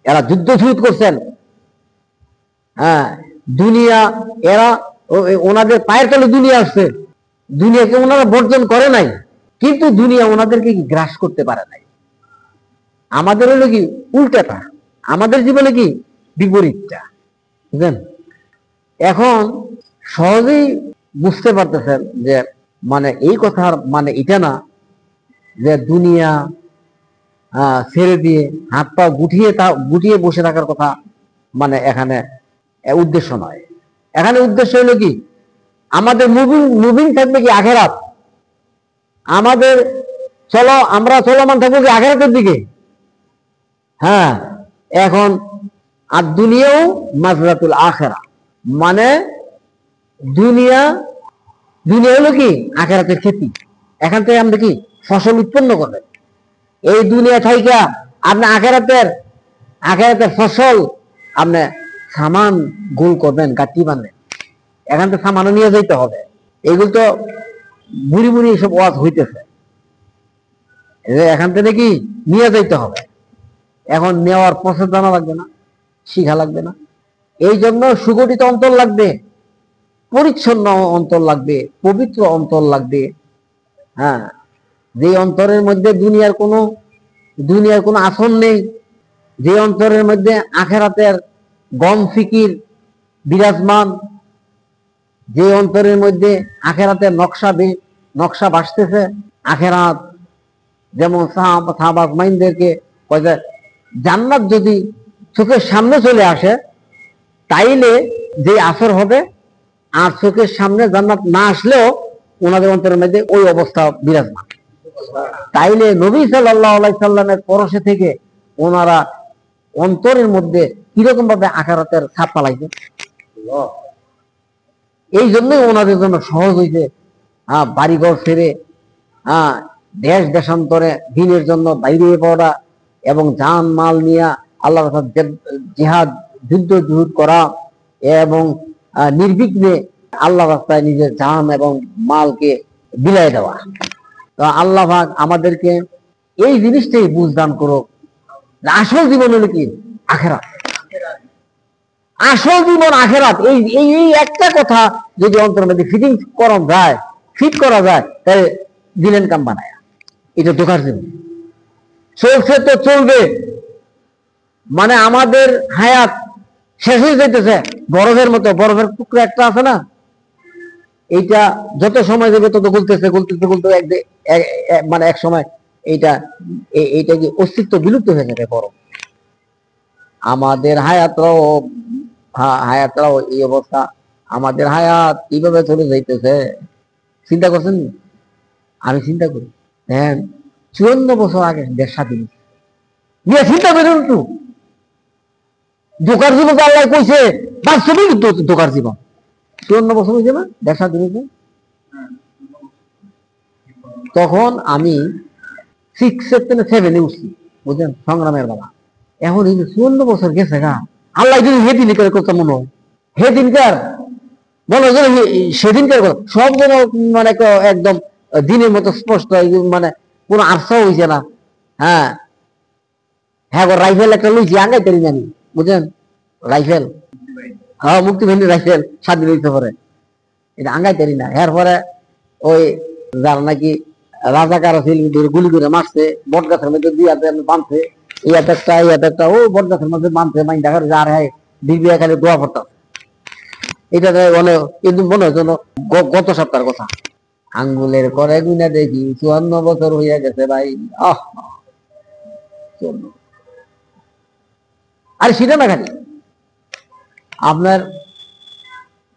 এরা যুদ্ধ শুরু করছেন। হ্যাঁ, দুনিয়া এরা ওনাদের পায়ের তলে দুনিয়া আসছে। দুনিয়াকে ওনারা বর্জন করে নাই, কিন্তু দুনিয়া ওনাদেরকে কি গ্রাস করতে পারে নাই। আমাদের হলো কি উল্টাটা, আমাদের জীবনে কি বিপরীতটা, বুঝলেন? এখন সহজেই বুঝতে পারতেছেন যে মানে এই কথার মানে এটা না যে দুনিয়া ছেড়ে দিয়ে হাত পা গুটিয়ে বসে থাকার কথা মানে এখানে উদ্দেশ্য নয়। এখানে উদ্দেশ্য হলো কি আমাদের মুভিং থাকবে কি আখেরাত। আমাদের আমরা চলমান থাকবো কি আখেরাতের দিকে। হ্যাঁ, এখন আর দুনিয়াও মাজরাতুল আখেরা, মানে দুনিয়া হলো কি আখেরাতের ক্ষেতি। এখান থেকে আমরা কি ফসল উৎপন্ন করবেন। এই দুনিয়া থাইকা আপনি আখেরাতের ফসল আপনি সামান গোল করবেন, গাঠি বানবেন। এখান থেকে সামানও নিয়ে যাইতে হবে। এগুলো তো বুড়ি এসব ওয়াজ হইতেছে, এখান থেকে কি নিয়ে যাইতে হবে। এখন নেওয়ার প্রসেস জানা লাগবে না, শিখা লাগবে না। এই জন্য সুগঠিত অন্তর লাগবে, পরিচ্ছন্ন অন্তর লাগবে, পবিত্র অন্তর লাগবে। হ্যাঁ, যে অন্তরের মধ্যে দুনিয়ার কোনো আসন নেই, যে অন্তরের মধ্যে আখেরাতের গম ফিকির বিরাজমান, যে অন্তরের মধ্যে আখেরাতের নকশা ভাসতেছে। আখেরাত যেমন সাহাবাজ মাইনদেরকে জান্নাত যদি চোখের সামনে চলে আসে তাইলে যে আসর হবে, আর চোখের সামনে জান্নাত না আসলেও ওনাদের অন্তরের মধ্যে ওই অবস্থা বিরাজমান। তাইলে নবী সাল্লাল্লাহু আলাইহি সাল্লামের পরশে থেকে ওনারা অন্তরের মধ্যে কিরকম ভাবে আখেরাতের ছাপ পালাইছে। এই জন্যই ওনাদের জন্য সহজ হয়েছে বাড়িঘর ছেড়ে দেশান্তরে দিনের জন্য বাইরে পড়া এবং জান মাল নিয়ে আল্লাহ জিহাদ যুদ্ধ করা এবং নির্বিঘ্নে আল্লাহ রাস্তায় নিজের জান এবং মালকে বিলাই দেওয়া। তো আল্লাহ পাক আমাদেরকে এই জিনিসটাই বুঝদান করুক। আসল জীবন হলো কি আখেরাত, আসল জীবন আখেরাত। এই একটা কথা যদি অন্তরের মধ্যে ফিট করা যায় তাহলে দিলেন কাম বানায়। এটা ধোকার জীবন। চলছে তো চলবে, মানে আমাদের হায়াত শেষ হয়ে যাইতেছে বরফের মতো। বরফের টুকরা একটা আছে না, এইটা যত সময় যাবে তত গলতেছে মানে এক সময় এইটা কি অস্তিত্ব বিলুপ্ত হয়ে যাবে বরফ। আমাদের হায়াতরাও এই অবস্থা। আমাদের হায়াত কিভাবে চলে যাইতেছে চিন্তা করছেন? আমি চিন্তা করি, হ্যাঁ 54 বছর আগে দেশ স্বাধীন। চিন্তা করেন একটু, ধোকার জীবন তো আল্লাহ কইছে বাস্তবিক ধোকার জীবন। 54 বছর হয়েছে না দেশ স্বাধীন হয়েছে। তখন আমি 7 উঠছি, বুঝলেন, সংগ্রামের বাবা। এখন এই 54 বছর গেছে গা, আল্লাহ যদি হেদিনকার কথা মনে হয়, হেদিনকার মনে হয় সেদিনকার কথা সব যেন মানে একদম দিনের মতো স্পষ্ট, মানে কোনো আফসাও হয়েছে না। হ্যাঁ, রাইফেল একটা লইছি, আগাই তারি জানি, বুঝলেন, রাইফেল, হ্যাঁ মুক্তিবাহিনী রাইফেল স্বাধীন হইতে পারে, এটা আগাই তারি না। এরপরে ওই যারা নাকি রাজাকার ছিল গুলি করে মারছে, বট গাছের মধ্যে দুই হাতে বাঁধছে, এই একটা ও বট গাছের মধ্যে বাঁধছে, মাইন দেখার আর হ্যাঁ দিদিয়া খালি দোয়া পড়তাম। এটা কিন্তু মনে হয় গত সপ্তাহের কথা। আঙ্গুলের করে গুনা দেখি 54 বছর হইয়া গেছে ভাই। আর সেটা না খালি আপনার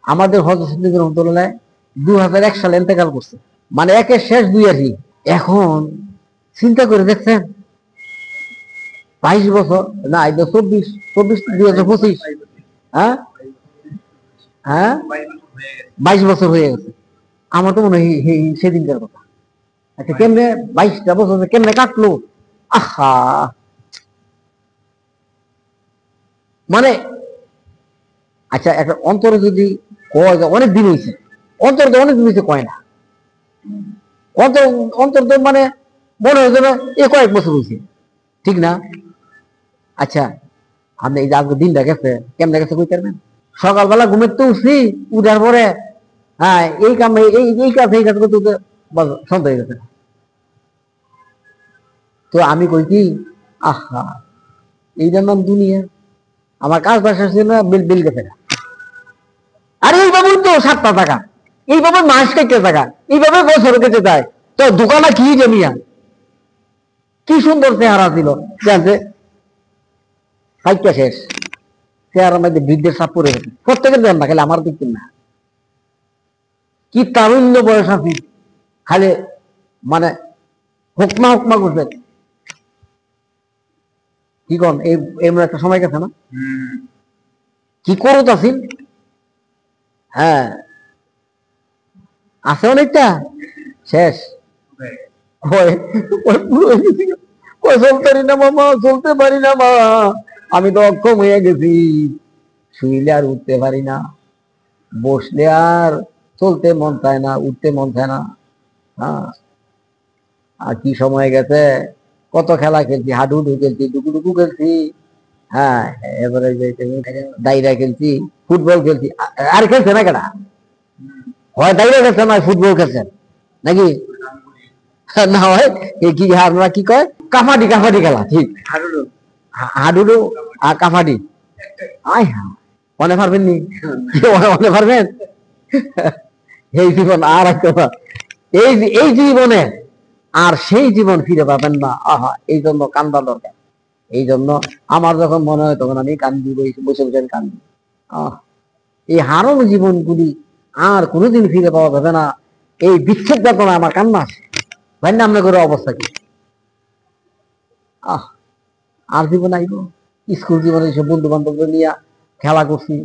আমাদের হযরত সিদ্দিক রাহমাতুল্লাহ 2001 সালে ইন্তেকাল করছে, মানে একের শেষ দুই আর কি। এখন চিন্তা করে দেখছেন 22 বছর না, এটা 24 2025, হ্যাঁ 22 বছর হয়ে গেছে। আমার তো মনে হয় সেদিনকার কথা। আচ্ছা কেমনে 22টা বছর কেমনে কাটলো? আহা, মানে আচ্ছা একটা অন্তরে যদি কয় যে অনেক দিন হয়েছে, অন্তর তো অনেক দিন হয়েছে কয় না, অন্তর অন্তর তো মানে মনে হয় যেন এ কয়েক বছর হয়েছে, ঠিক না? আচ্ছা আপনি এই যে আজকে দিনটা গেছে কেমনে গেছে কই পারবেন? সকালবেলা ঘুমের তো উঠছি, উঠার পরে হ্যাঁ এই কাম এই কাজ এই কাজ করতে সন্ধ্যা হয়ে গেছে। তো আমি কই কি, আহা এইটার নাম দুনিয়া, আমার কাজ বাসা ছিল না, বিল বিল গেছে। আরে এইভাবে তো 7টা টাকা, এইভাবে মাস কেটে টাকা, এইভাবে বছর কেটে যায়। তো দোকানে কি জমিয়া কি সুন্দর চেহারা ছিল, জানছে সাইটটা শেষ, চেহারার মধ্যে বৃদ্ধের সাপ পড়ে গেছে। প্রত্যেকের দেন না, খালি আমার দিচ্ছেন না। কি তারুণ্য বয়স আছে, খালি মানে হুকমা হুকমা করছেন। কি কন এমন একটা সময় গেছে না, কি করত আসিল? হ্যাঁ আছে অনেকটা শেষ। চলতে পারি না মামা, চলতে পারি না মা, আমি তো অক্ষম হয়ে গেছি, শুইলে আর উঠতে পারি না, বসলে আর চলতে মন চায় না, উঠতে মন চায় না। হ্যাঁ আর কি সময় গেছে, কত খেলা খেলছি, হাডুডু খেলছি, ডুকুডুকু খেলছি, হ্যাঁ এবারে দাইরা খেলছি, ফুটবল খেলছি। আর খেলছে না কেনা, হয় দাইরা খেলছে না ফুটবল খেলছেন নাকি? না হয় কি আপনারা কি কয় কাফাডি, কাফাডি খেলা, ঠিক হাডুডু আর কাফাডি। আয় হ্যাঁ মনে পারবেন নি, মনে পারবেন? এই জীবন আর একটা, এই জীবনে আর সেই জীবন ফিরে পাবেন না। আহা এই জন্য কান্দা দরকার। এই জন্য আমার যখন মনে হয় তখন আমি কান্দি, বসে বসে কান্দি। এই হারানো জীবনগুলি আর কোনোদিন ফিরে পাওয়া যাবে না, এই বিচ্ছেদ বেদনা আমার কান্না আসে। ভাই না আমরা করে অবস্থা কি? আর জীবন আইব? স্কুল জীবনে সব বন্ধু বান্ধবদের নিয়ে খেলা করছি,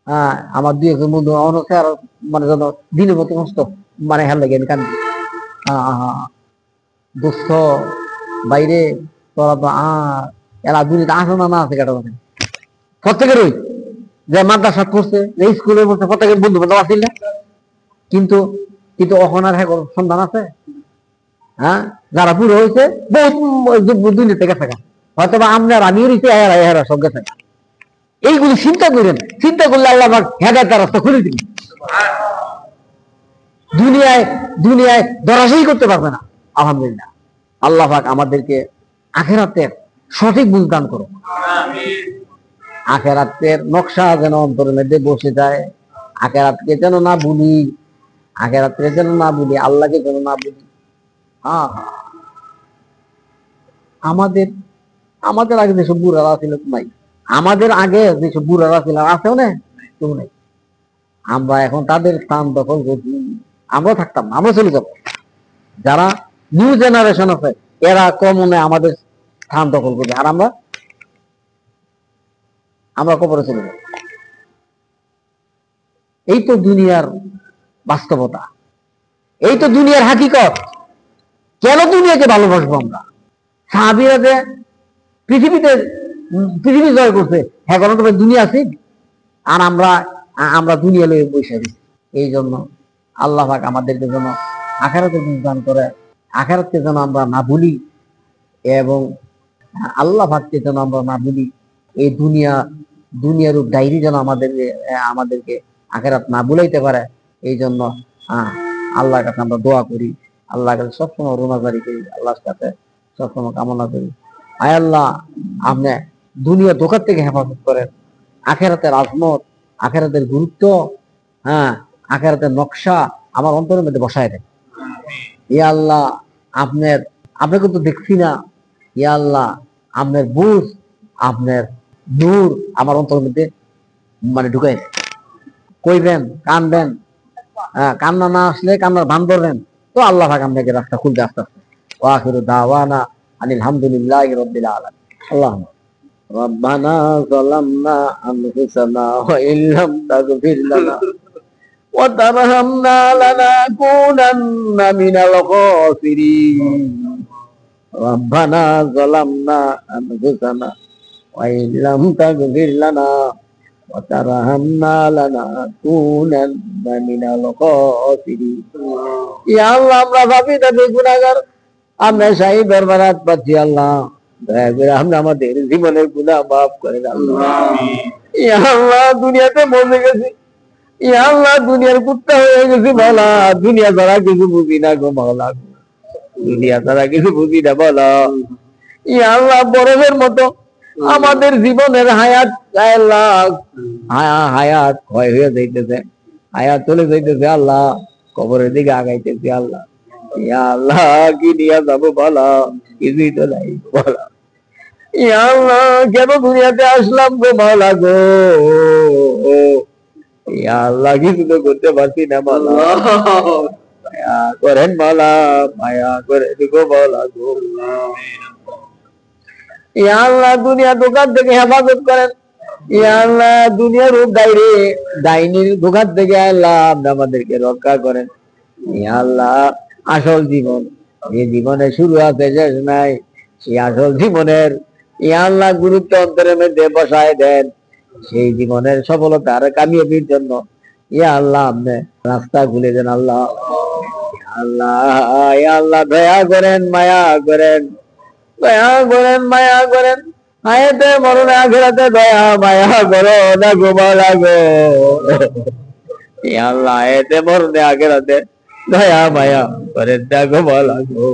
হ্যাঁ আমার 2-1 বন্ধু অনেক আর মানে যেন দিনের মতো নষ্ট, মানে হেল লাগে আমি কান্দি। দোস্ত বাইরে তোরা তো এরা দুনিয়াতে আসে না, না আছে কেটা প্রত্যেকের ওই যে মাদ্রাসা করছে, যে স্কুলে পড়ছে, প্রত্যেকের বন্ধু বান্ধব আসিল না, কিন্তু কিন্তু এখন আর হ্যাঁ সন্ধান আছে? হ্যাঁ যারা পুরো হয়েছে বহুত দুনিয়াতে গেছে, হয়তো বা আমরা আমিও রয়েছে, এরা সব গেছে। এইগুলি চিন্তা করেন, চিন্তা করলে আল্লাহ আমার হেদায়েতের রাস্তা খুলে দিন। দুনিয়ায় দুনিয়ায় দরাজই করতে পারবে না। আলহামদুলিল্লাহ আল্লাহ পাক আমাদেরকে আখেরাতের সঠিক বুঝ দান করো। আখেরাতের নকশা যেন অন্তরের মধ্যে বসে যায়, আখেরাতকে যেন না ভুলি, আখেরাতকে যেন না ভুলি, আল্লাহকে যেন না ভুলি। আমাদের আমাদের আগে যেসব বুড়ারা ছিল নাই, আমাদের আগে যেসব বুড়ারা ছিল আছেও না, কেউ নেই। আমরা এখন তাদের স্থান দখল করছি, আমরা থাকতাম না, আমরা চলে যাব। যারা নিউ জেনারেশন আছে এরা কমনে আমাদের স্থান দখল করবে, আর আমরা আমরা কবরে চলে যাব। এই তো দুনিয়ার বাস্তবতা, এই তো দুনিয়ার হাকিকত। কেন দুনিয়াকে ভালোবাসবো আমরা? সাহাবীরা যে পৃথিবী জয় করছে, হ্যাঁ কোনো তো দুনিয়া আছে, আর আমরা আমরা দুনিয়া লয়ে বসে আছি। এই জন্য আল্লাহ পাক আমাদেরকে যেন আখিরাতের বুঝ দান করে, আখিরাতকে যেন আমরা না ভুলি, এবং আল্লাহ পাককে যেন আমরা না ভুলি। এই দুনিয়ার ডায়েরি যেন আমাদেরকে আখিরাত না ভুলাইতে পারে। এই জন্য আল্লাহর কাছে আমরা দোয়া করি, আল্লাহর কাছে সবসময় রোনাজারি করি, আল্লাহর কাছে সবসময় কামনা করি, আয় আল্লাহ আপনি দুনিয়া ধোঁকার থেকে হেফাজত করেন, আখিরাতের আজমত, আখিরাতের গুরুত্ব, হ্যাঁ আখিরাতের নকশা আমার অন্তরের মধ্যে বসায় দেন। ইয়া আল্লাহ আপনাকে তো দেখছি না, ইয়া আল্লাহ আপনার বুঝ, আপনার নূর আমার অন্তরের মধ্যে মানে ঢুকাই দেন। কইবেন কানবেন, কান্না না আসলে কান্নার ভান ধরবেন, তো আল্লাহ পাক আপনাকে রাস্তা খুলতে আস্তে আস্তে। ওয়া আখিরু দাওয়ানা আনিল হামদুলিল্লাহি রাব্বিল আলামিন। আল্লাহুম্মা ربنا ظلمنا أنفسنا وإن لم تغفر لنا وترحمنا لنكونن من الخاسرين ربنا ظلمنا أنفسنا وإن لم تغفر لنا وترحمنا لنكونن من الخاسرين يا الله আমরা পাপী তবে গুনাহগার আমরা সেই দরবারাত পাচ্ছি আল্লাহ দয়া করে আমরা আমাদের জীবনের গুনাহ মাফ করে দাও আমিন ইয়া আল্লাহ দুনিয়াতে মরে গেছি ইয়া আল্লাহ দুনিয়ার কুত্তা হয়ে গেছি মাওলা দুনিয়া ছাড়া কিছু বুঝি না গো মাওলা দুনিয়া ছাড়া কিছু বুঝি না বলো ইয়া আল্লাহ বরফের মতো আমাদের জীবনের হায়াত আল্লাহ হায়াত ক্ষয় হয়ে যাইতেছে হায়াত চলে যাইতেছে আল্লাহ কবরের দিকে আগাইতেছে আল্লাহ ইয়া আল্লাহ কি নিয়ে যাবো বলো কিছুই তো নাই বলো ইয়া আল্লাহ কেন দুনিয়াতে আসলাম গো মাওলা গো ইয়া আল্লাহ কিছু তো করতে পারছি না মাওলা মায়া করেন মাওলা মায়া করে গো মাওলা গো ইয়া আল্লাহ দুনিয়া দোকান থেকে হেফাজত করেন ইয়া আল্লাহ দুনিয়ার রূপ ডাইনির দোকান থেকে আল্লাহ আপনি আমাদেরকে রক্ষা করেন ইয়া আল্লাহ আসল জীবন যে জীবনে শুরু আছে শেষ নাই সেই আসল জীবনের ইয়া আল্লাহ গুরুত্ব অন্তরের মধ্যে বসায় দেন সেই জীবনের সফলতার কামিয়াবির জন্য ইয়া আল্লাহ আপনি রাস্তা খুলে দেন আল্লাহ আল্লাহ ইয়া আল্লাহ দয়া করেন মায়া করেন দয়া করেন মায়া করেন আয়াতে মরণে আখিরাতে দয়া মায়া করো না গো মাওলা গো ইয়া আল্লাহ আয়াতে মরণে আখিরাতে দয়া মায়া করেন না গো মাওলা গো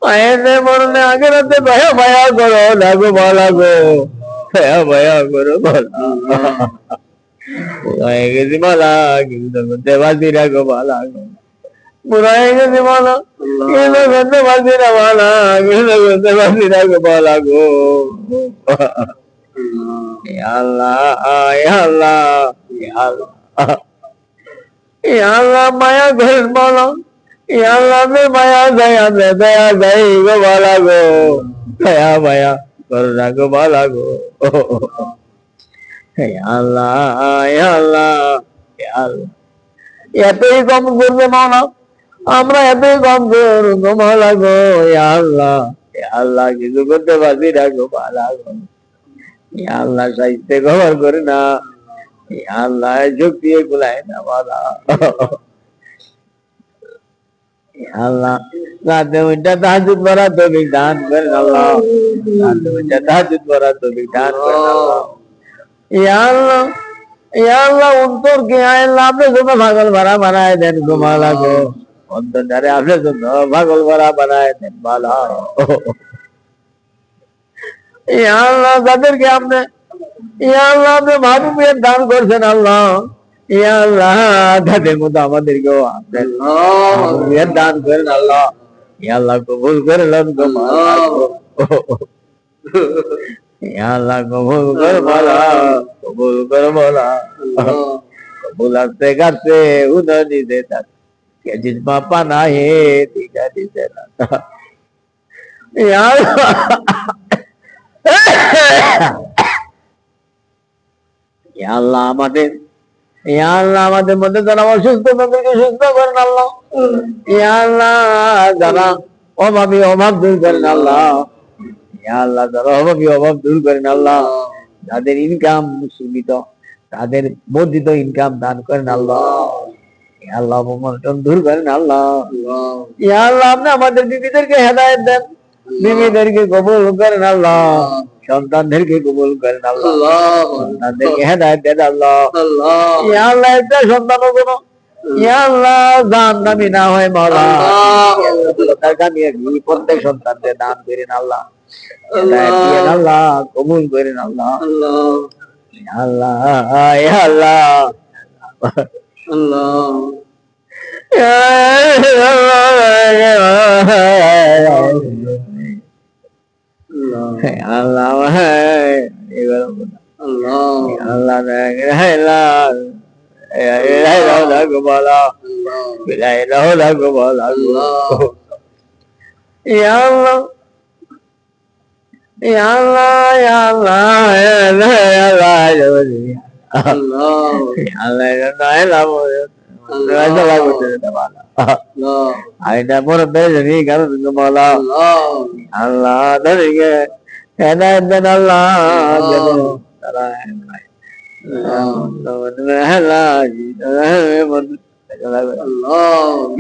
আয়াতে মরণে আখিরাতে দয়া মায়া করো না গো মাওলা গো দয়া মায়া করো মাওলা হয়ে গেছি মাওলা কিন্তু করতে পারছি না গো মাওলা গো বুড়াই গেছি মাওলা কিন্তু করতে পারছি না মাওলা কিন্তু করতে পারছি না গো মাওলা গো ইয়া আল্লাহ ইয়া আল্লাহ ইয়া আল্লাহ ইয়া আল্লাহ মায়া করেন মাওলা ইয়া আল্লাহ মে মায়া দয়া মে দয়া গাই গো মাওলা গো দয়া মায়া করুণা গো মাওলা গো ইয়া আল্লাহ ইয়া আল্লাহ ইয়া আল্লাহ এতই কম করবে মাওলা আমরা এতই কম করবো মাওলা গো ইয়া আল্লাহ কিছু করতে পারছি না গো মাওলা গো ইয়া আল্লাহ সাহিত্যে খবর করে না ইয়া আল্লাহ শক্তি গুলাই না মাওলা ইয়া আল্লাহ রাতে উঠা তাহাজ্জুদ পড়া তৌফিক দান করেন আল্লাহ রাতে উঠা তাহাজ্জুদ পড়া তৌফিক দান করেন আল্লাহ ইয়া আল্লাহ অন্তর কে আল্লাহ আপনি জন্য পাগল ভরা বানায় দেন গো মাওলা গো অন্তর ধারে আপনি জন্য পাগল ভরা বানায় দেন মাওলা ইয়া আল্লাহ যাদেরকে আপনি ইয়া আল্লাহ আপনি মাহবুবিয়ত দান করছেন আল্লাহ ইয়া আল্লাহ তাদের মতো আমাদেরকেও আপনি মাহবুবিয়ত দান করেন আল্লাহ ইয়া আল্লাহ কবুল করে লন গো মাওলা গো ইয়া আল্লাহ কবুল কর মাওলা কবুল কর মাওলা কবুল আস্তে করতে উদনি দেতা কে জিস বাপা না হে দিগা দিতে না ইয়া আল্লাহ ইয়া আল্লাহ আমাদের মধ্যে যারা অসুস্থ তাদেরকে সুস্থ করেন আল্লাহ ইয়া আল্লাহ যারা অভাবী অভাব দূর করেন আল্লাহ ইয়া আল্লাহ যারা অভাবী অভাব দূর করেন আল্লাহ যাদের ইনকাম সীমিত তাদের বর্ধিত ইনকাম দান করেন আল্লাহ ইয়া আল্লাহ অবমাননা দূর করেন আল্লাহ ইয়া আল্লাহ আপনি আমাদের বিবিদেরকে হেদায়েত দেন বিবিদেরকে কবুল করেন আল্লাহ সন্তানদেরকে কবুল করেন আল্লাহ সন্তানদেরকে হেদায়েত দেন আল্লাহ ইয়া আল্লাহ একটা সন্তানও কোনো ইয়া আল্লাহ জাহান্নামী না হয় মাওলা তার কামিয়াবি প্রত্যেক সন্তানদের দান করেন আল্লাহ হেদায়েত দেন আল্লাহ কবুল করেন আল্লাহ ইয়া আল্লাহ ইয়া আল্লাহ আল্লাহ আল্লাহ আল্লাহ নয় লাভ আইটা বড় বেজনি কারণ মালা আল্লাহ ধরিকে হেদায়েত দেন আল্লাহ যেন তারা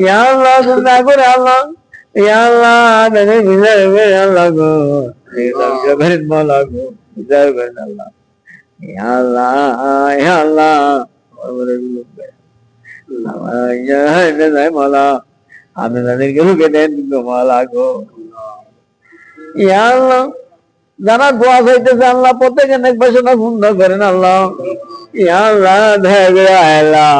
ইয়া আল্লাহ সুন্দর করে আল্লাহ ইয়া আল্লাহ তাদের বিচার করে আল্লাহ গো করেন মালা গো বিচার করেন আল্লাহ ইয়া আল্লাহ ইয়া আল্লাহ মালা আপনি তাদেরকে রুখে দেন মালা গো ইয়া আল্লাহ যারা দোয়া চাইতেছে আল্লাহ প্রত্যেকে নেক বাসনা পূর্ণ করেন আল্লাহ ইয়া আল্লাহ ধরে আল্লাহ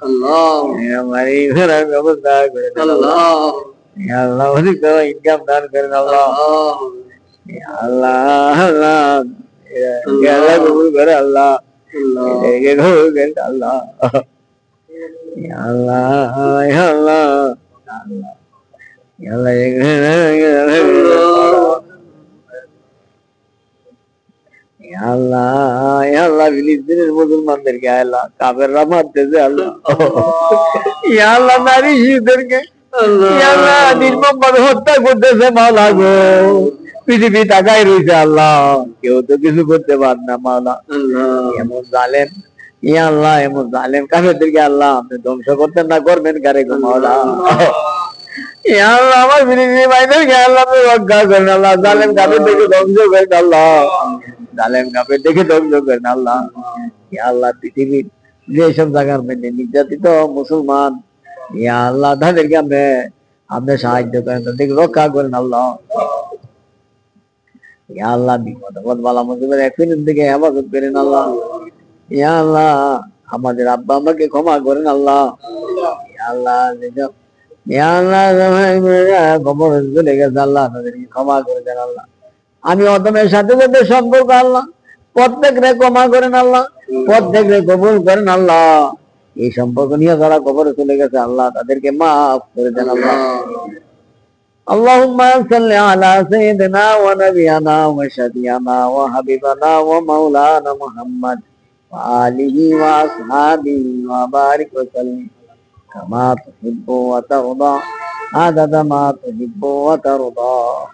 আল্লাহ हमारी घराর ব্যবস্থা করে দেন আল্লাহ ইয়া আল্লাহ অধিক ইনকাম দান করেন আল্লাহ ইয়া আল্লাহ আল্লাহ ইয়া আল্লাহ কবুল করে আল্লাহ একে কবুল করে আল্লাহ ইয়া আল্লাহ ইয়া আল্লাহ ইয়া আল্লাহ ইয়া আল্লাহ ফিলিস্তিনের মুসলমানদেরকে আল্লাহ কাফেররা মারতেছে আল্লাহ ইয়া আল্লাহ নারী শিশুদেরকে ইয়া আল্লাহ নির্মমভাবে হত্যা করতেছে মাওলা গো পৃথিবী তাকাই রয়েছে আল্লাহ কেউ তো কিছু করতে পার না মাওলা এমন জালেম ইয়া আল্লাহ এমন জালেম কাফেরদেরকে আল্লাহ আপনি ধ্বংস করতেন না করবেন কারে গো মাওলা ইয়া আল্লাহ আমার বিরোধী ভাইদেরকে আল্লাহ আপনি রক্ষা করেন আল্লাহ জালেম কাফের থেকে ধ্বংস করেন আল্লাহ জালেম কাফের থেকে ধ্বংস করেন আল্লাহ ইয়া আল্লাহ পৃথিবীর যেসব জায়গার মধ্যে নির্যাতিত মুসলমান ইয়া আল্লাহ তাদেরকে আপনি সাহায্য করেন তাদেরকে রক্ষা করেন আল্লাহ ইয়া আল্লাহ বিপদ আপদ বালা মুসিবত একদিনের দিকে হেফাজত করেন আল্লাহ ইয়া আল্লাহ আমাদের আব্বা আমাকে ক্ষমা করেন আল্লাহ ইয়া আল্লাহ যেসব ইয়া আল্লাহ খবর চলে গেছে আল্লাহ তাদেরকে ক্ষমা করে দেন আল্লাহ আমি অতমের সাথে সাথে সম্পর্ক আল্লাহ প্রত্যেকরে ক্ষমা করেন আল্লাহ প্রত্যেকরে কবুল করেন আল্লাহ এই সম্পর্ক নিয়ে যারা কবরে চলে গেছে আল্লাহ তাদেরকে মাফ করে দেন আল্লাহ اللهم صل على سيدنا ونبينا وشفيعنا وحبيبنا ومولانا محمد وآله وأصحابه وبارك وسلم كما تحب وترضى عدد ما تحب وترضى